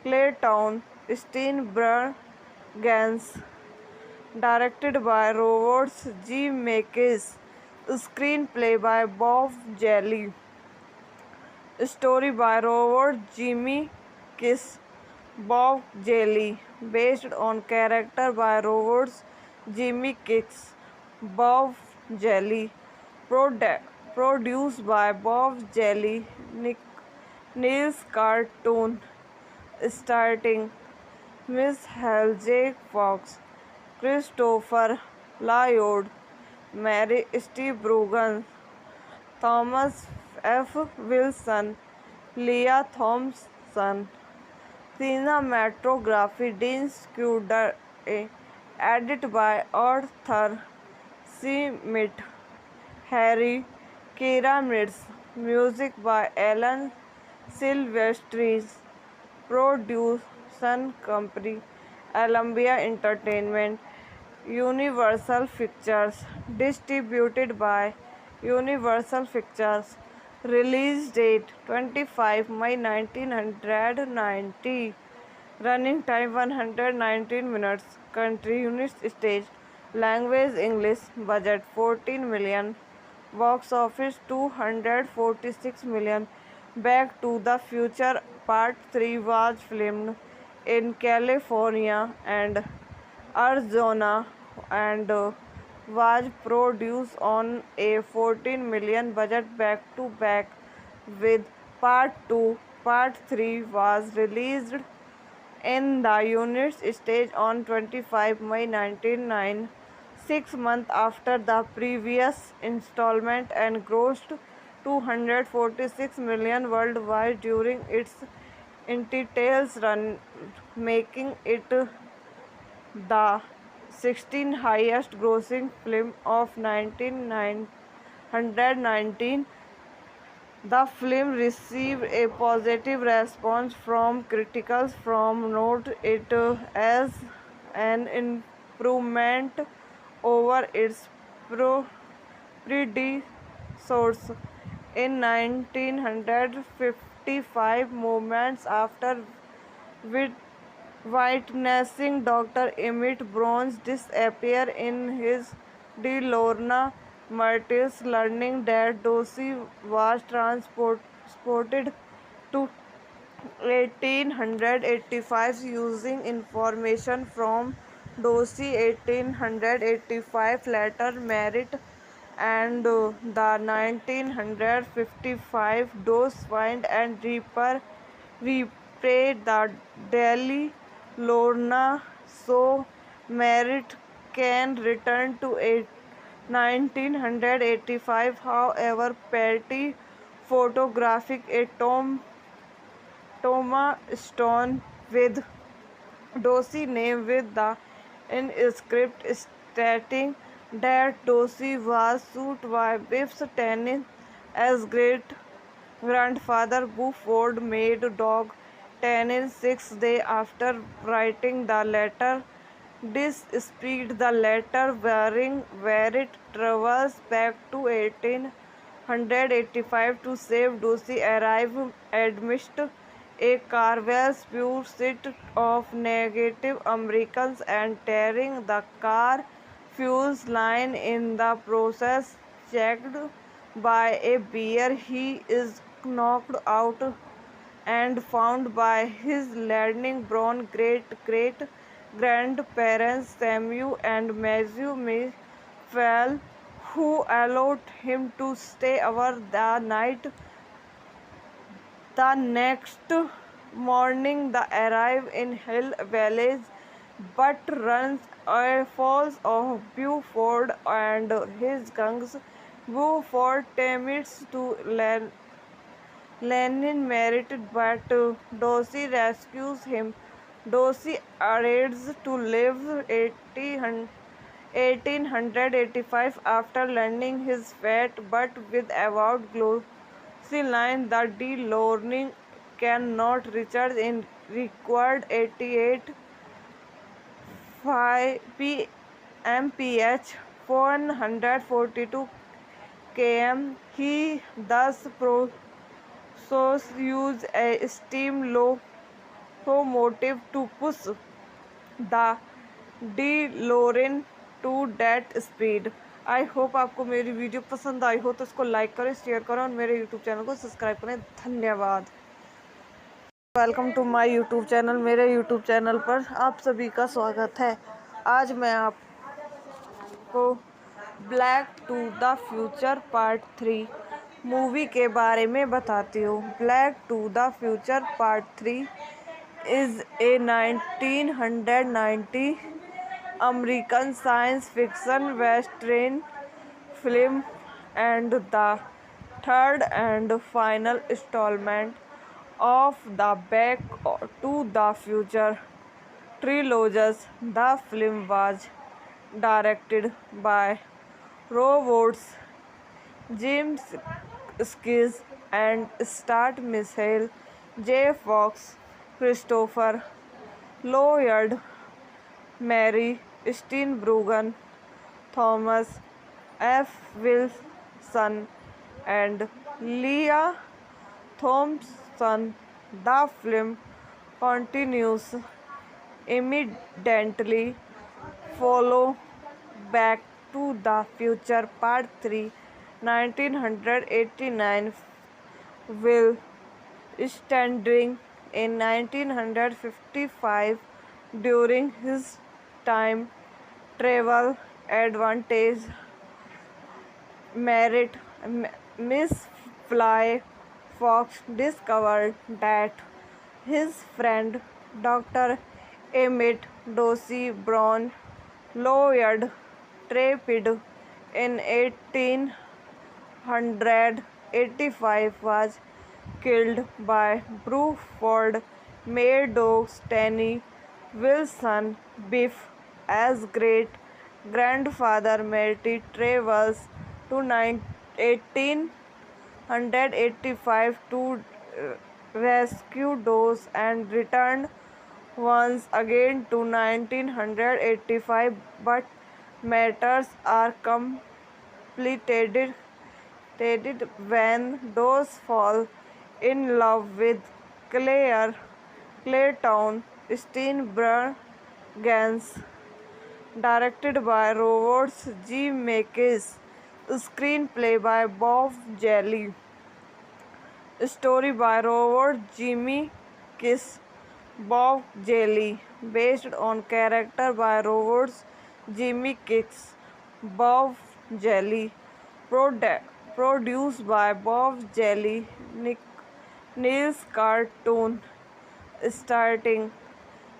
Clayton Steenburgens, directed by Robert G. Zemeckis, screenplay by Bob Jelly, story by Robert Zemeckis, Bob Jelly, based on character by Robert Zemeckis, Bob Jelly, produced by Bob Jelly, Niels Cartoon, starting Miss Hal J. Fox, Christopher Lloyd, Mary Steenburgen, Thomas F. Wilson, Leah Thompson, cinematography Dean Scudder, edited by Arthur C. Mitt, Harry Keramitz, music by Alan Silvestri, production company Columbia Entertainment, Universal Pictures, distributed by Universal Pictures, release date 25 May 1990, running time 119 minutes, country United States, language English, budget 14 million, box office 246 million. Back to the Future Part 3 was filmed in California and Arizona and was produced on a 14 million budget back to back with Part 2. Part 3 was released in the United States on 25 May 1999, 6 months after the previous installment, and grossed 246 million worldwide during its initial run, making it the 16th highest grossing film of 1919. The film received a positive response from critics from note it as an improvement over its predecessors in 1955, moments after witnessing Dr. Emmett Brown's disappear in his De Lorna Martyrs, learning that Dorsey was transported to 1885 using information from Dorsey. 1885 later married, and the 1955 Dose find and repay the Delhi Lorna so Merritt can return to 1985. However, Patty photographic a Toma stone with Dorsey name with the inscript stating that Dorsey was sued by Biff's tenant as great grandfather Buford made dog tenant 6 days after writing the letter. This speed the letter wearing where it travels back to 1885 to save Dorsey arrive amidst a Carvel's pursuit of negative Americans and tearing the car fuels line in the process. Checked by a bear, he is knocked out and found by his learning Brown great grandparents Samuel and Matthew Mayfield, who allowed him to stay over the night. The next morning, they arrive in Hill Village, but runs falls of Buford and his gangs. Buford attempts to Lenin married, but Dorsey rescues him. Dorsey arrives to live 1885 after learning his fate, but with avowed glossy line that the learning cannot recharge in required 88 5 mph 142 km. He thus use a steam locomotive to push the DeLorean to that speed. I hope आपको मेरी video पसंद आई हो तो इसको like करें, share करें और मेरे यूट्यूब चैनल को सब्सक्राइब करें। धन्यवाद। Welcome to my YouTube channel. मेरे यूट्यूब चैनल पर आप सभी का स्वागत है। आज मैं आपको back to the future part 3 movie के बारे में बताती हूँ। Back to the future part 3 is a 1990 American science fiction western film and the third and final installment of the Back to the Future trilogy. The film was directed by Robots James Skis and starred Michael J. Fox, Christopher Lloyd, Mary Steenburgen, Thomas F. Wilson, and Leah Thompson. The film continues immediately follow Back to the Future Part 3, 1989, will standing in 1955 during his time travel advantage. Miss Fly Fox discovered that his friend Dr. Emmett Dorsey Brown Lloyd Trapid in 1885 was killed by Bruford Meadows Stanley Wilson Biff as great grandfather Marty travels to 1885 to rescue Dawes and returned once again to 1985, but matters are complicated when Dawes fall in love with Clayton Steenburgen's. Directed by Robert G. Zemeckis, screenplay by Bob Jelly, story by Robert Zemeckis, Bob Jelly, based on character by Robert Zemeckis, Bob Jelly, produced by Bob Jelly, Niels Cartoon, starting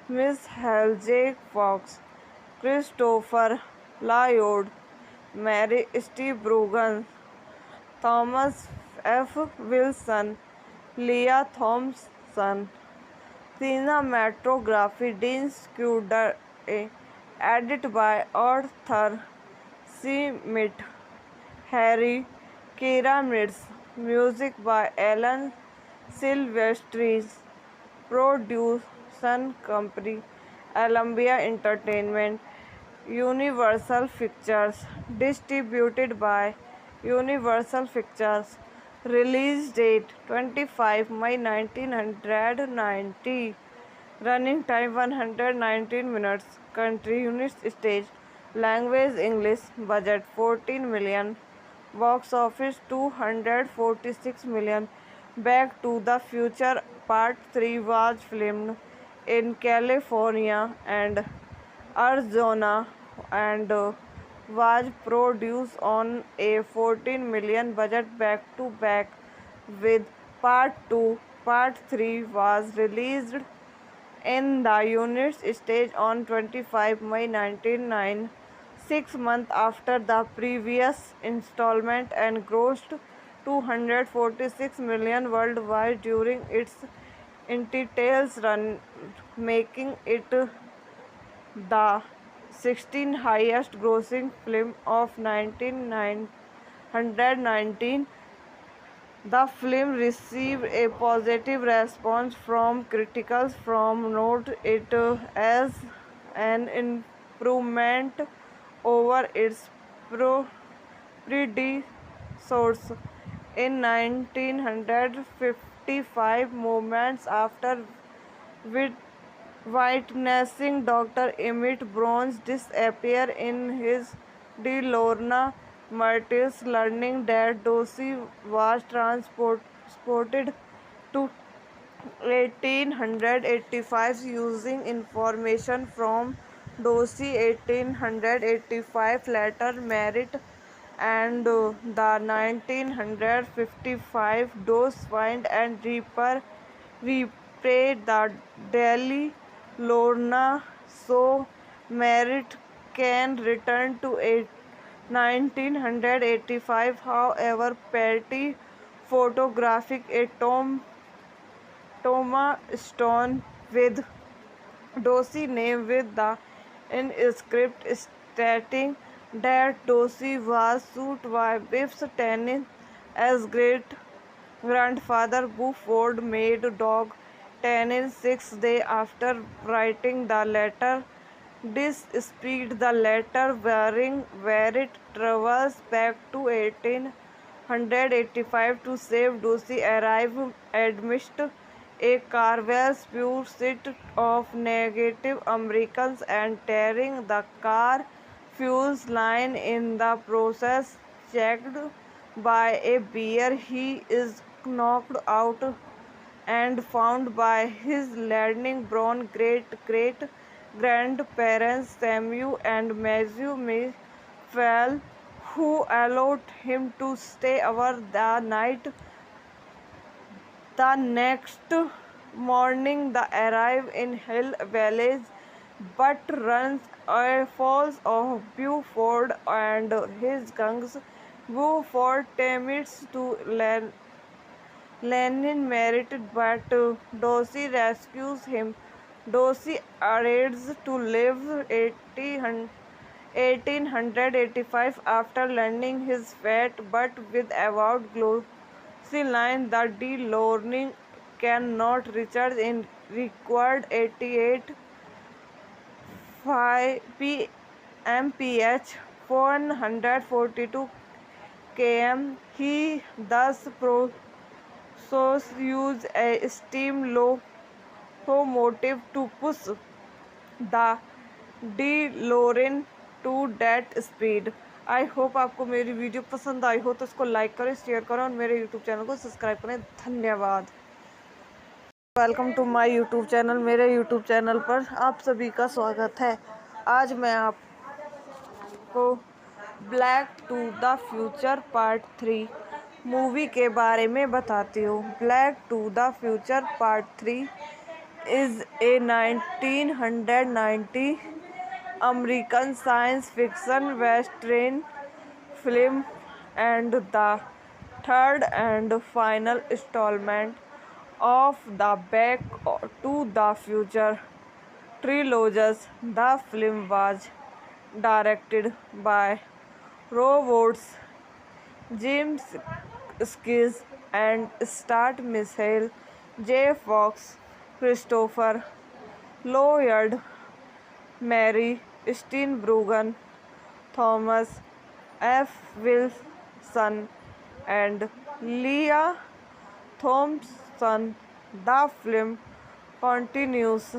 Miss Hal J. Fox, Christopher Lloyd, Mary Steenburgen, Thomas F. Wilson, Leah Thompson. Cinematography Dean Scudder, edited by Arthur C. Mitt, Harry Keramitz, music by Alan Silvestri, production company Columbia Entertainment, Universal Pictures, distributed by Universal Pictures. Release date 25 May 1990. Running time 119 minutes. Country United States. Language English. Budget 14 million. Box office 246 million. Back to the Future Part 3 was filmed in California and Arizona and was produced on a 14 million budget back to back with Part 2 Part 3 was released in the units stage on 25 May 1999, 6 months after the previous installment, and grossed 246 million worldwide during its initial run, making it the 16th highest grossing film of 1919. The film received a positive response from critics from note it as an improvement over its predecessors. In 1955, moments after witnessing Dr. Emmett Brown's disappear in his De Lorna Martyrs, learning that Dorsey was transported to 1885 using information from Dorsey 1885 letter merit, and the 1955 Dose find and repay the Delhi Lorna so Merritt can return to 1985. However, Petty photographic a Thomas Stone with Dorsey name with the inscript stating that Dorsey was shot by Biff Tannen as great grandfather Buford made dog Tannen 6 days after writing the letter. This speed the letter wearing where it travels back to 1885 to save Dorsey arrive amidst a Carvel's pursuit of negative Americans and tearing the car fuels line in the process. Checked by a bear, he is knocked out and found by his landing brown great grandparents Samuel and Matthew Mayfield, who allowed him to stay over the night. The next morning, they arrive in Hill Village, but runs falls of Buford and his guns. Buford attempts to Lenin merited, but Dorsey rescues him. Dorsey arrives to live 1885 after learning his fate, but with avowed glossy line the De Lorne cannot recharge in required 88 mph 142 km. He thus use a steam locomotive to push the DeLorean to that speed. I hope आपको मेरी video पसंद आई हो तो इसको like करें, share करें और मेरे यूट्यूब चैनल को सब्सक्राइब करें। धन्यवाद। Welcome to my YouTube channel. मेरे यूट्यूब चैनल पर आप सभी का स्वागत है। आज मैं आपको back to the future part 3 movie के बारे में बताती हूँ। Back to the future part 3 is a 1990 American science fiction western film and the third and final installment of the Back to the Future trilogy. The film was directed by Robots James Skis and starred Michael J. Fox, Christopher Lloyd, Mary Steenburgen, Thomas F. Wilson, and Leah Thompson. The film continues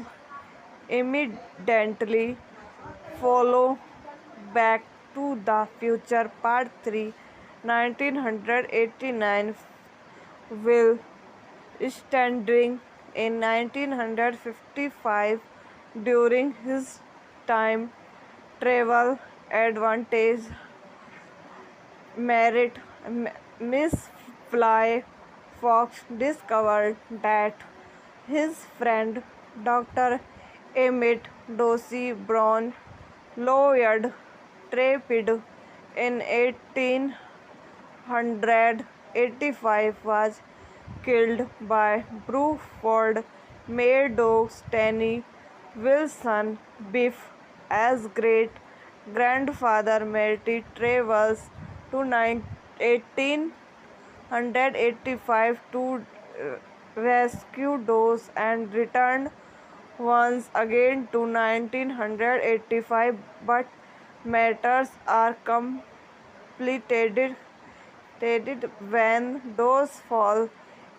immediately follow Back to the Future Part 3, 1989, will standing in 1955 during his time travel advantage. Merit Miss Fly Fox discovered that his friend Dr. Emmett Dorsey Brown, lawyered Trapid in 1885, was killed by Bruford Meadows Tenny Wilson Biff as great grandfather Matty travels to 1885 to rescue Dawes and returned once again to 1985, but matters are complicated when Dawes falls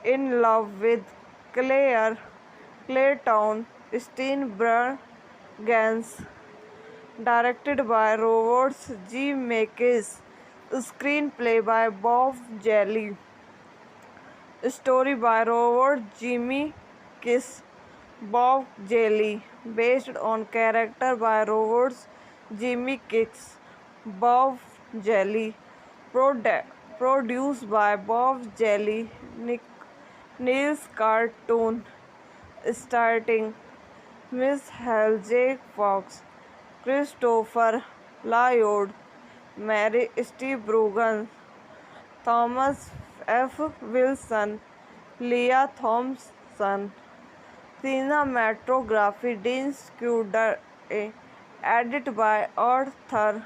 in love with Claire Clayton Steenburgens, directed by Robert G. Zemeckis, screenplay by Bob Jelly, story by Robert Zemeckis, Bob Jelly, based on character by Robert Zemeckis, Bob Jelly, produced by Bob Jelly, Niels Cartoon, starting Miss Hal J. Fox, Christopher Lloyd, Mary Steenburgen, Thomas F. Wilson, Leah Thompson, cinematography Dean Scudder, edited by Arthur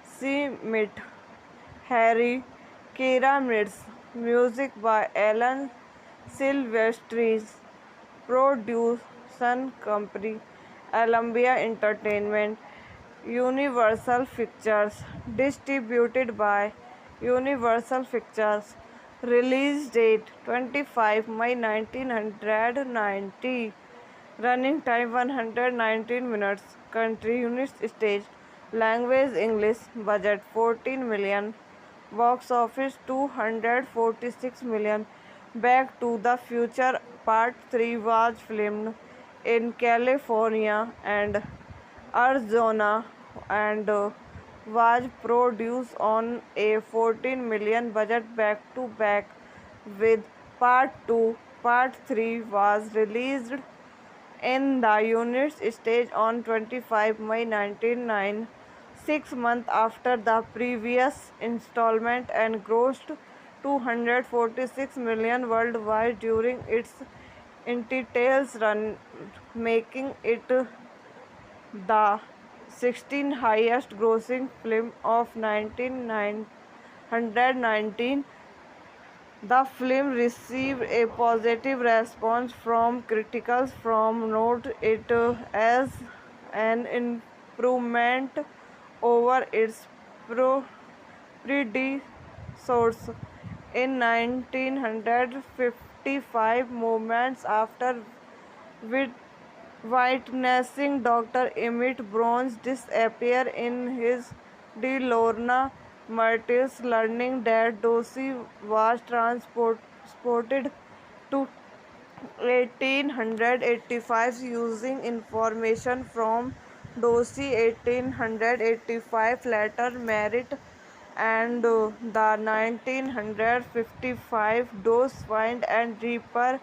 C. Mitt, Harry Keramitz, music by Alan Silvestri, production company Columbia Entertainment, Universal Pictures, distributed by Universal Pictures, release date 25 May 1990, running time 119 minutes, country United States, language English, budget 14 million, box office 246 million. Back to the Future Part 3 was filmed in California and Arizona and was produced on a 14 million budget back to back with Part 2. Part 3 was released in the United States on 25 May 1999, 6 months after the previous installment, and grossed 246 million worldwide during its initial run, making it the 16th highest grossing film of 1919. The film received a positive response from critics from note it as an improvement over its predecessors. In 1955, moments after witnessing Dr. Emmett Brown's disappear in his De Lorna Martyrs, learning that Dorsey was transported to 1885 using information from Dorsey 1885 letter merit, and the 1955 Dose find and repay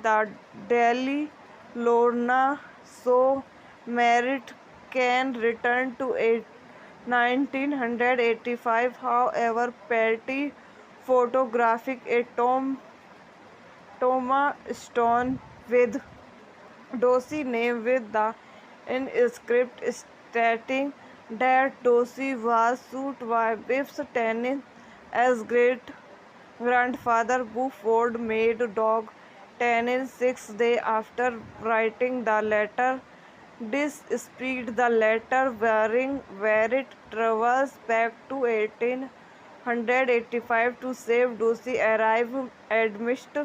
the Delhi Lorna so Merit can return to 1985. However, Patty photographic a Thomas Stone with Dorsey name with the inscript stating that Dorsey was sued by Biff's tenant as great grandfather Buford made dog tenant 6 days after writing the letter. Despite the letter where it travels back to 1885 to save Dorsey arrive amidst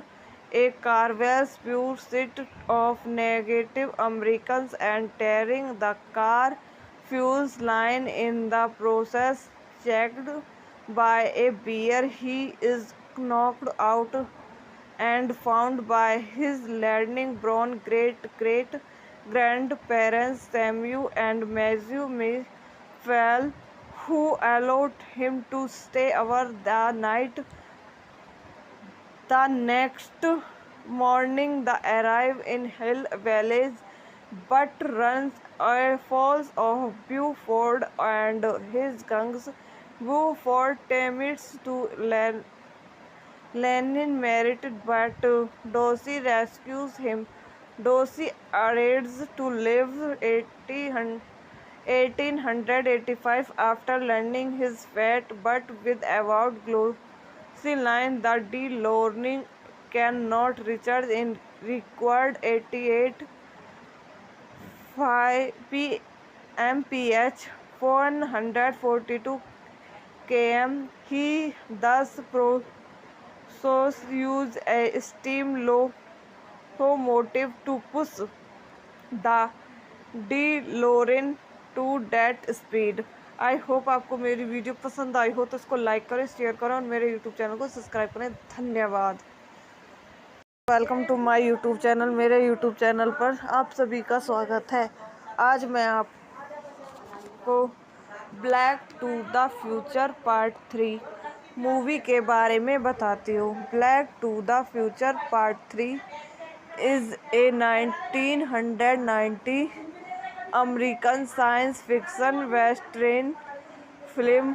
a Carvel's pursuit of negative Americans and tearing the car fuels line in the process. Checked by a bear, he is knocked out and found by his learning brown great grandparents Samuel and Matthew Mayfield, who allowed him to stay over the night. The next morning, they arrive in Hill Village, but runs falls of Buford and his gangs. Buford attempts to Lenin married, but Dorsey rescues him. Dorsey arrives to live 1885 after learning his fate, but with avowed glossy line that the learning cannot recharge in required 88 5 mph 142 km. He thus use a steam locomotive to push the DeLorean to that speed. I hope आपको मेरी video पसंद आई हो तो इसको like करें, share करें और मेरे यूट्यूब चैनल को सब्सक्राइब करें। धन्यवाद। Welcome to my YouTube channel. मेरे यूट्यूब चैनल पर आप सभी का स्वागत है। आज मैं आपको back to the future part 3 movie के बारे में बताती हूँ। Back to the future part 3 is a 1990 American science fiction western film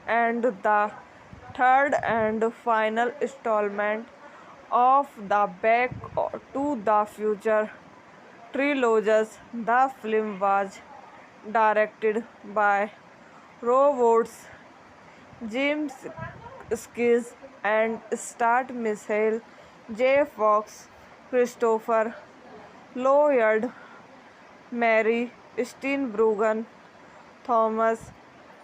and the third and final installment of the Back to the Future trilogy. The film was directed by Robots James Skis and starred Michael J. Fox, Christopher Lloyd, Mary Steenburgen, Thomas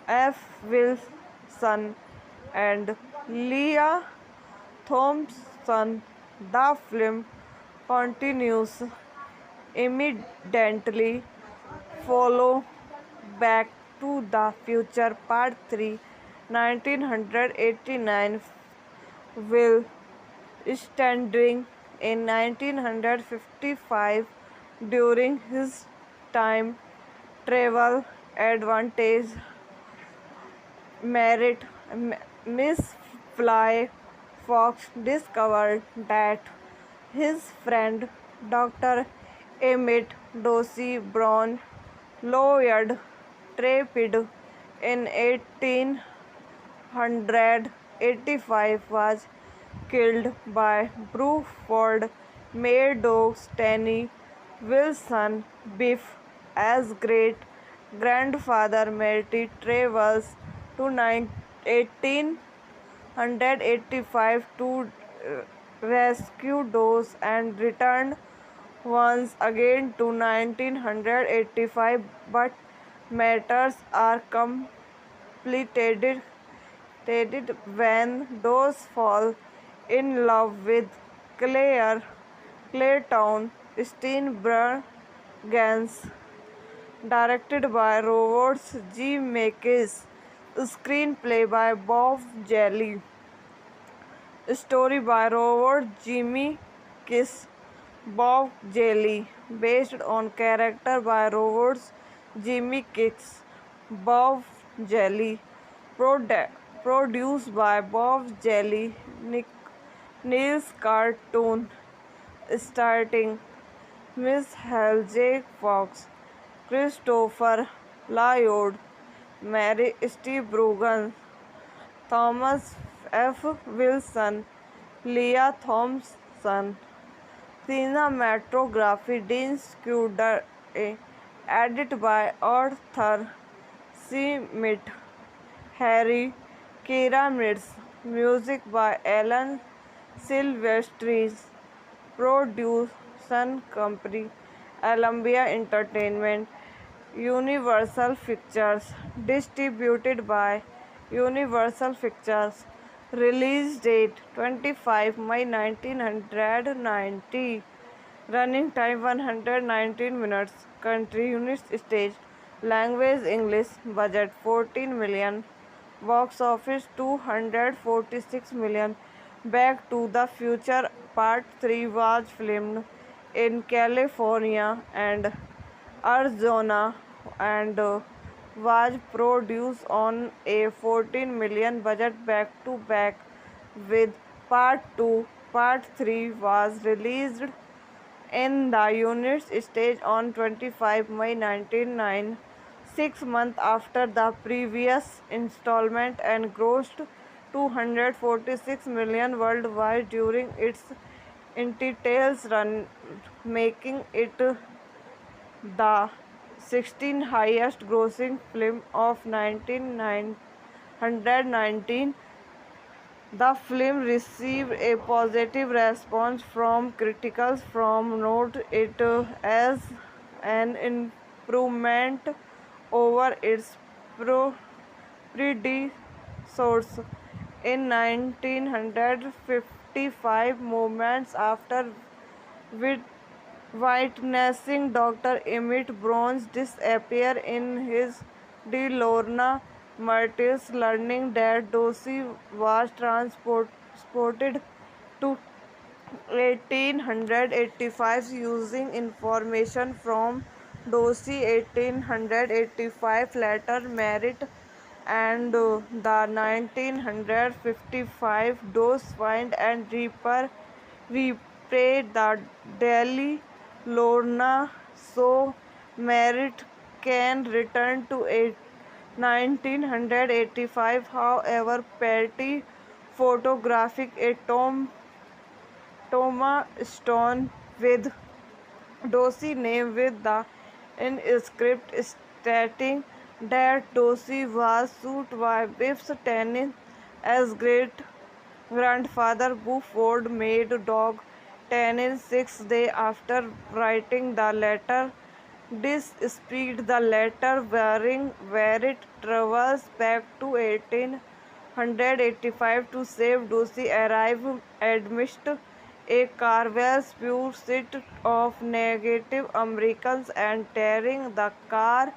F. Wilson, and Leah Thompson. The film continues immediately follow Back to the Future Part 3 1989 will standing in 1955 during his time travel advantage. Miss Fly Fox discovered that his friend Dr. Emmett Dorsey Brown Lloyd Trapid in 1885 was killed by Bruford Meadows Stanley Wilson Biff as great grandfather Marty travels to 1885 to rescue Dawes and returned once again to 1985, but matters are complicated when Dawes fall in love with Clayton Steenburgen. Directed by Robert G. Zemeckis, screenplay by Bob Jelly, story by Robert Zemeckis, Bob Jelly, based on character by Robert Zemeckis, Bob Jelly, produced by Bob Jelly, Niels Cartoon, starting Michael J. Fox, Christopher Lloyd, Mary Steenburgen, Thomas F. Wilson, Leah Thompson. Cinematography Dean Scudder, edited by Arthur C. Schmidt, Harry Keramitz, music by Alan Silvestri, production company Columbia Entertainment, Universal Pictures, distributed by Universal Pictures. Release date 25 May 1990. Running time 119 minutes. Country United States. Language English. Budget 14 million. Box office 246 million. Back to the Future Part 3 was filmed in California and Arizona and was produced on a 14 million budget back to back with Part 2 Part 3 was released in the unit stage on 25 May 1999, 6 months after the previous installment, and grossed 246 million worldwide during its entire run, making it the 16th highest grossing film of 1919. The film received a positive response from critics from note it as an improvement over its predecessors. In 1955, moments after witnessing Dr. Emmett Brown's disappear in his De Lorna Martyrs, learning that Dorsey was transported to 1885 using information from Dorsey 1885 letter merit, and the 1955 Dose find and repay the Delhi Lorna, so merit can return to 1985. However, Patty photographic a Thomas Stone with Dorsey name with the inscript stating that Dorsey was shot by Biff's Tannen as great grandfather Buford made dog Tannen 6 days after writing the letter. This speed the letter wearing where it travels back to 1885 to save Dorsey arrive amidst a carvel's pure set of negative Americans and tearing the car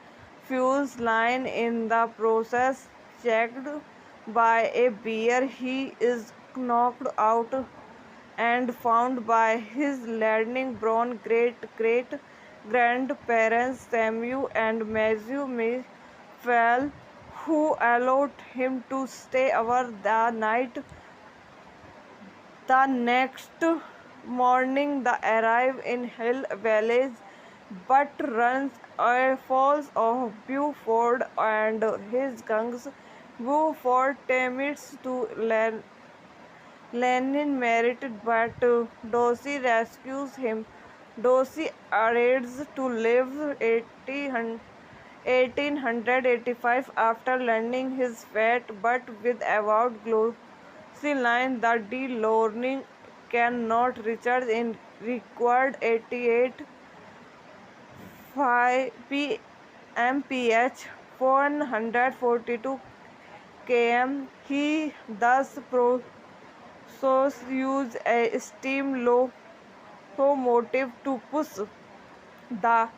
fuels line in the process. Checked by a bear, he is knocked out and found by his landing brown great grandparents Samuel and Matthew Mayfield, who allowed him to stay over the night. The next morning, they arrive in Hill Village, but runs falls of Buford and his gangs. Buford attempts to Lenin merited, but Dorsey rescues him. Dorsey arrives to live 1885 after learning his fate, but with avowed glossy line the De Lorne cannot recharge in required 88 mph 142 km. He thus use a steam locomotive to push the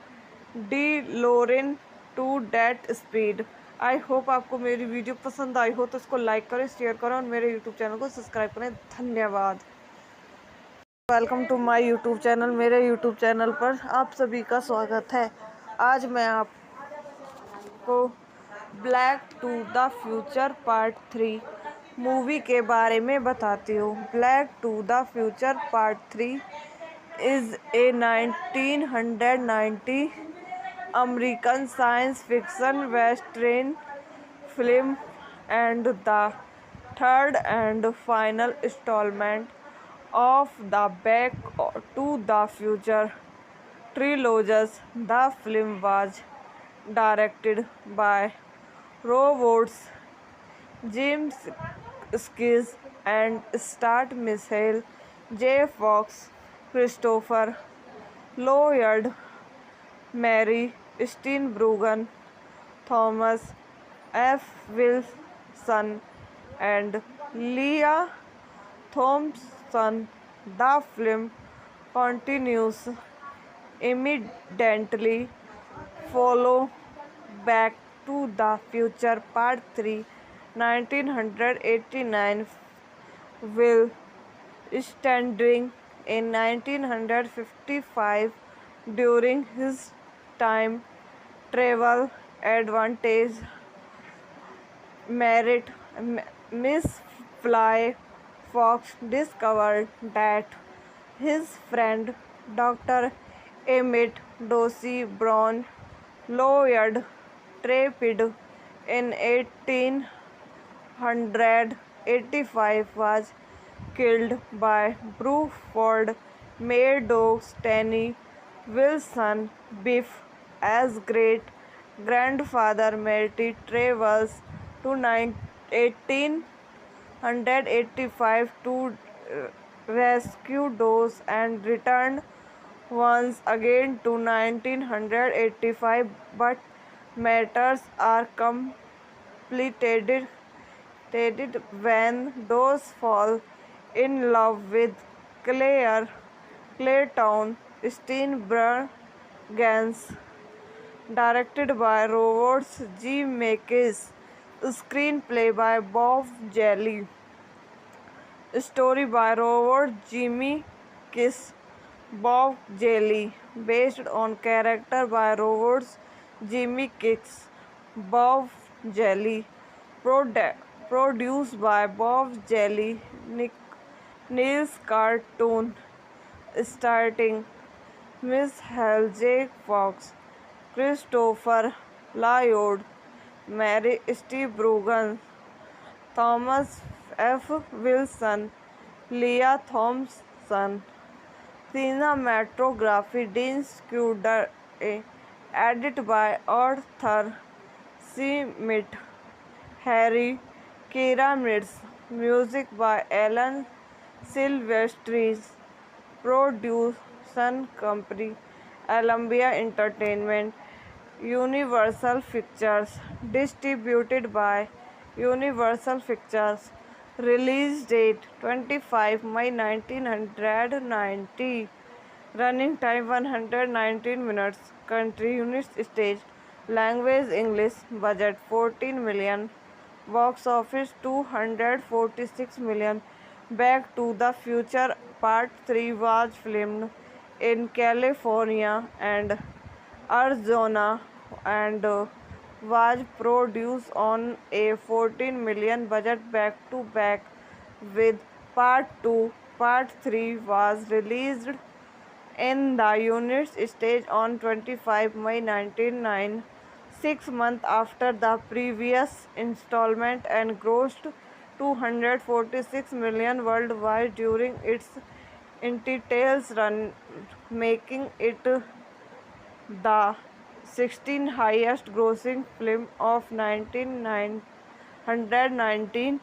DeLorean to that speed. I hope आपको मेरी video पसंद आई हो तो इसको like करें, share करें और मेरे यूट्यूब चैनल को सब्सक्राइब करें। धन्यवाद। Welcome to my YouTube channel. मेरे यूट्यूब चैनल पर आप सभी का स्वागत है। आज मैं आपको back to the future part 3 movie के बारे में बताती हूँ। Back to the future part 3 is a 1990 American science fiction western film and the third and final installment of the Back to the Future trilogy. The film was directed by Robots James Skis and starred Michael J. Fox, Christopher Lloyd, Mary Steenburgen, Thomas F. Wilson, and Leah Thompson. The film continues immediately follow Back to the Future Part 3 1989 will standing in 1955 during his time travel advantage merit Miss Fly Fox discovered that his friend Dr. Emmett Dorsey Brown, lawyered Trapid in 1885, was killed by Bruford Meadows Tenny Wilson Biff as great grandfather Matty travels to 1885 to rescue Dawes and returned once again to 1985, but matters are complicated when those fall in love with Claire Clayton Steenburgens, directed by Robert G. Zemeckis, screenplay by Bob Jelly, story by Robert Zemeckis, Bob Jelly, based on character by Robert Zemeckis, Bob Jelly, produced by Bob Jelly, Niels Cartoon, starting Miss Hal J. Fox, Christopher Lloyd, Mary Steenburgen, Thomas F. Wilson, Leah Thompson, cinematography Dean Scudder, edited by Arthur C. Mitt, Harry Keramitz, music by Alan Silvestri, production company Columbia Entertainment, Universal Pictures, distributed by Universal Pictures, release date 25 May 1990, running time 119 minutes, country United States, language English, budget 14 million, box office 246 million. Back to the Future Part 3 was filmed in California and Arizona and was produced on a 14 million budget back to back with Part 2. Part 3 was released in the United States on 25 May 1999, 6 months after the previous installment, and grossed 246 million worldwide during its entire run, making it the 16th highest grossing film of 1919.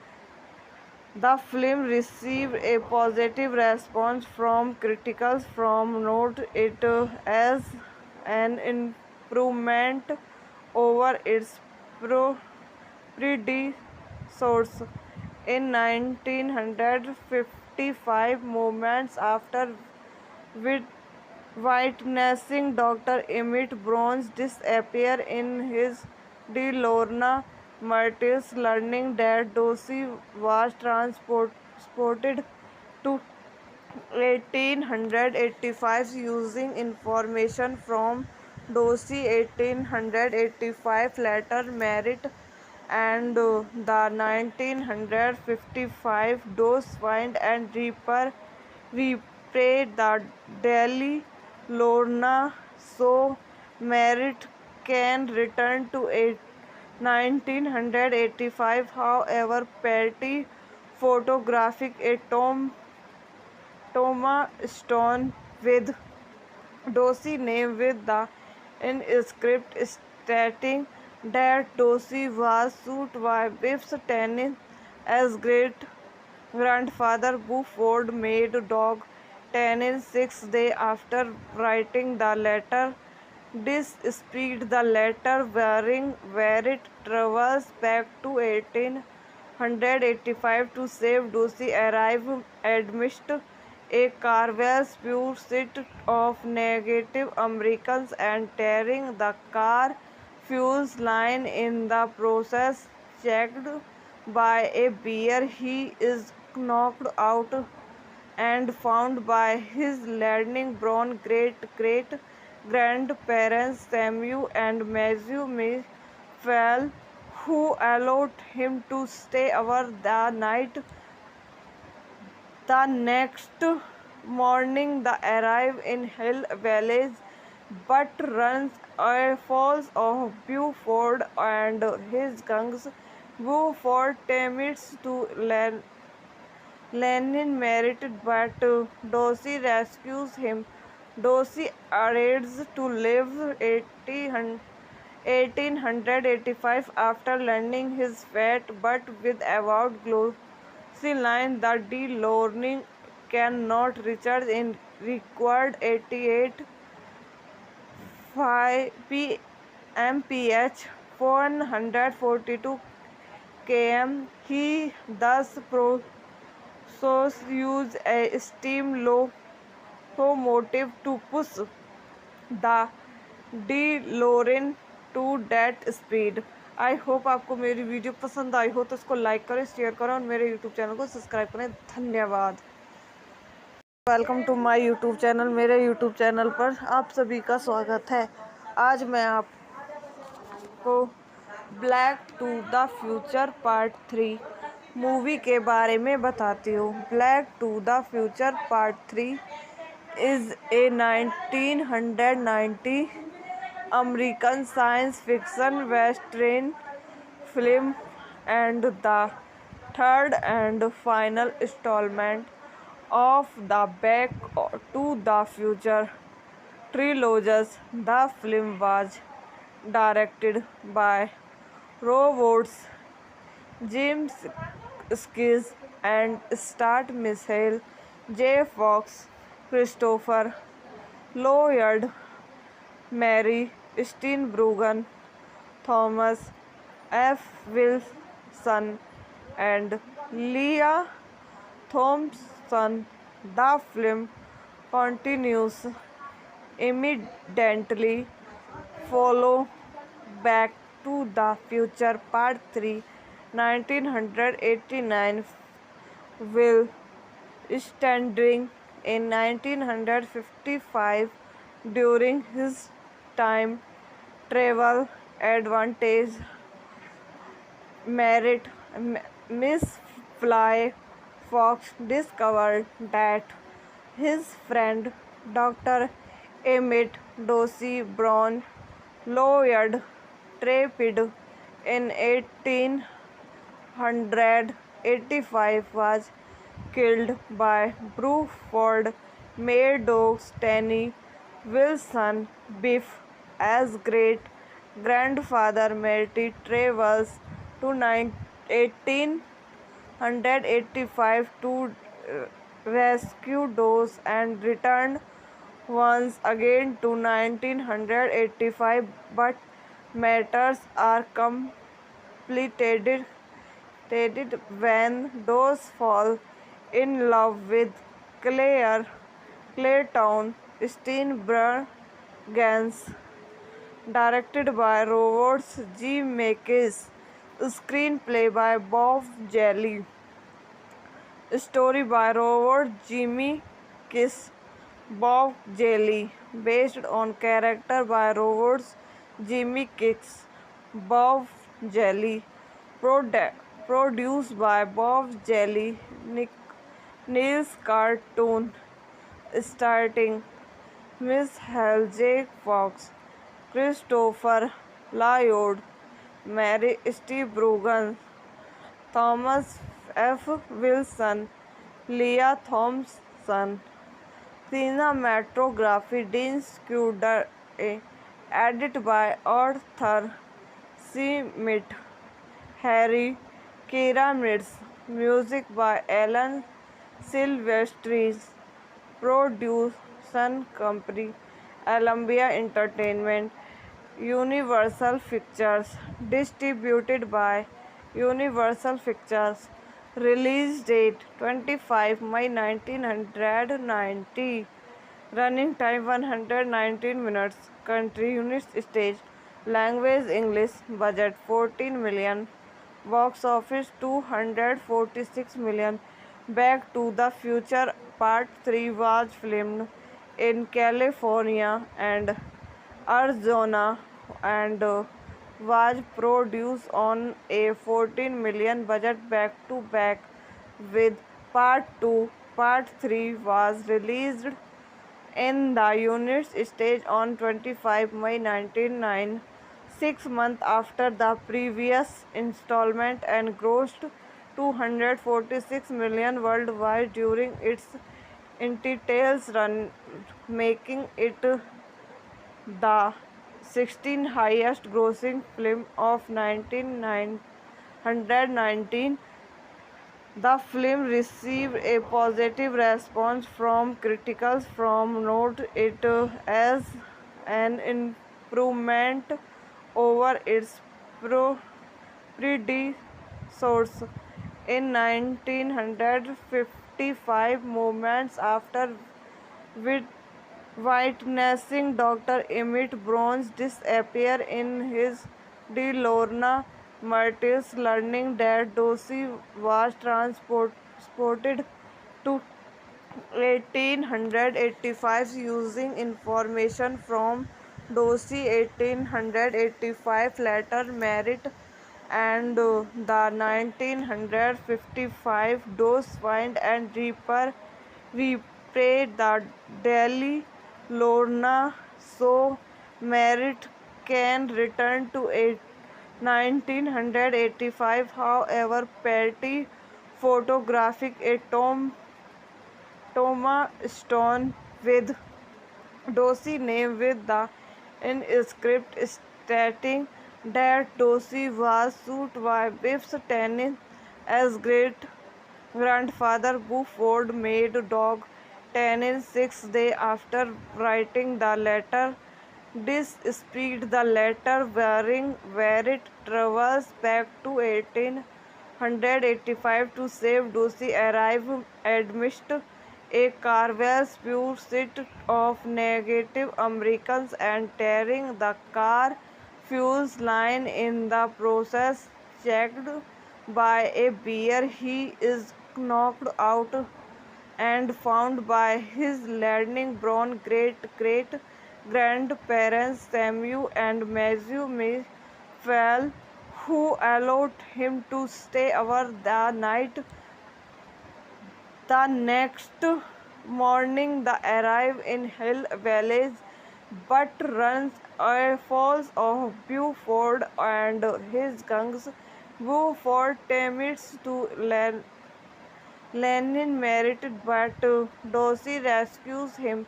The film received a positive response from critics from note it as an improvement over its predecessors. In 1955, moments after witnessing Dr. Emmett Brown's disappear in his De Lorna Martyrs, learning that Dorsey was transported to 1885 using information from Dorsey 1885 letter merit, and the 1955 Dose find and repay the Delhi Lorna so Merit can return to 1985. However, Patty photographic a Thomas Stone with Dorsey name with the inscript stating that Dorsey was sued by Biff's tennis as great grandfather Buford made dog tennis 6 days after writing the letter. Despite the letter bearing where it travels back to 1885 to save Dorsey, arrive amidst a Carvel's pursuit of negative Americans and tearing the car fuels line in the process. Checked by a bear, he is knocked out and found by his learning brown great grandparents Samuel and Matthew Mayfield, who allowed him to stay over the night. The next morning, they arrive in Hill Village, but runs falls of Buford and his gangs. Buford attempts to Lenin married, but Dorsey rescues him. Dorsey arrives to live 1885 after learning his fate, but with avowed glossy line that the learning cannot recharge in required 88 mph 142 km. He thus use a steam locomotive to push the DeLorean to that speed. I hope आपको मेरी video पसंद आई हो तो इसको like करें, share करें और मेरे यूट्यूब चैनल को सब्सक्राइब करें. धन्यवाद. Welcome to my YouTube channel. मेरे यूट्यूब चैनल पर आप सभी का स्वागत है. आज मैं आपको back to the future part 3 movie के बारे में बताती हूँ. Back to the future part 3 is a 1990 American science fiction western film and the third and final installment of the Back to the Future trilogy. The film was directed by Roberts, James Skis and starred Michael J. Fox, Christopher Lloyd, Mary Steenburgen, Thomas F. Wilson, and Leah Thompson. The film continues immediately follow Back to the Future Part 3 1989 will standing in 1955 during his time travel advantage. Miss Fly Fox discovered that his friend Dr. Emmett Dorsey Brown Lloyd Trapid in 1885 was killed by Bruford Meadows. Tenny Wilson Biff as great grandfather Marty travels to 1885 to rescue Dose and returned once again to 1985, but matters are complicated when Dose fall in love with Clayton Steenburgen. Directed by Robert Zemeckis, screenplay by Bob Jelly, story by Robert Zemeckis, Bob Jelly, based on character by Robert Zemeckis, Bob Jelly, produced by Bob Jelly, Niels Cartoon, starting Miss J. Fox, Christopher Lloyd, Mary Steenburgen, Thomas F. Wilson, Leah Thompson. Cinematography Dean Scudder, edited by Arthur C. Mitt, Harry Keramitz, music by Alan Silvestri, production company Columbia Entertainment, Universal Pictures, distributed by Universal Pictures. Release date 25 May 1990. Running time 119 minutes. Country United States. Language English. Budget 14 million. Box office 246 million. Back to the Future Part 3 was filmed in California and Arizona and was produced on a 14 million budget back to back with Part 2. Part 3 was released in the unit's stage on 25 May 1999, 6 months after the previous installment, and grossed $246 million worldwide during its entity's run, making it the 16th highest grossing film of 1919. The film received a positive response from critics from note it as an improvement over its predecessors. In 1955, moments after witnessing Dr. Emmett Brown's disappear in his De Lorna Martyrs, learning that Dorsey was transported to 1885 using information from Dorsey 1885 letter merit, and the 1955 Dose find and repay the Delhi Lorna, so Merritt can return to 1985. However, Petty photographic a Thomas Stone with Dorsey name with the inscript stating that Dorsey was sued by Biff's Tannen as great grandfather Buford made dog Tannen 6 days after writing the letter. Despite the letter bearing where it travels back to 1885 to save Dorsey, arrive amidst a Carvel's pursuit of Native Americans and tearing the car fuels line in the process. Checked by a bear, he is knocked out and found by his learning brown great-great-grandparents Samuel and Matthew Mayfield, who allowed him to stay over the night. The next morning, they arrive in Hill Village, but runs falls of Buford and his gangs. Buford attempts to Lenin merited, but Dorsey rescues him.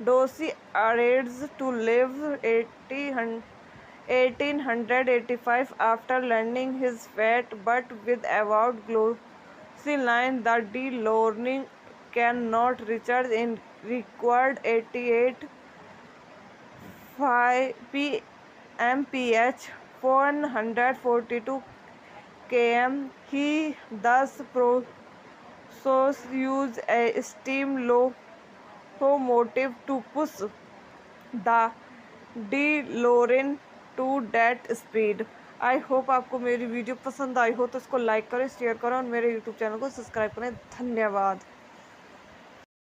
Dorsey arrives to live 1885 after learning his fate, but with avowed glossy line the De Lorne cannot recharge in required 88 mph 142 km. He thus use a steam locomotive to push the DeLorean to that speed. I hope आपको मेरी video पसंद आई हो तो इसको like करें, share करें और मेरे यूट्यूब चैनल को सब्सक्राइब करें। धन्यवाद।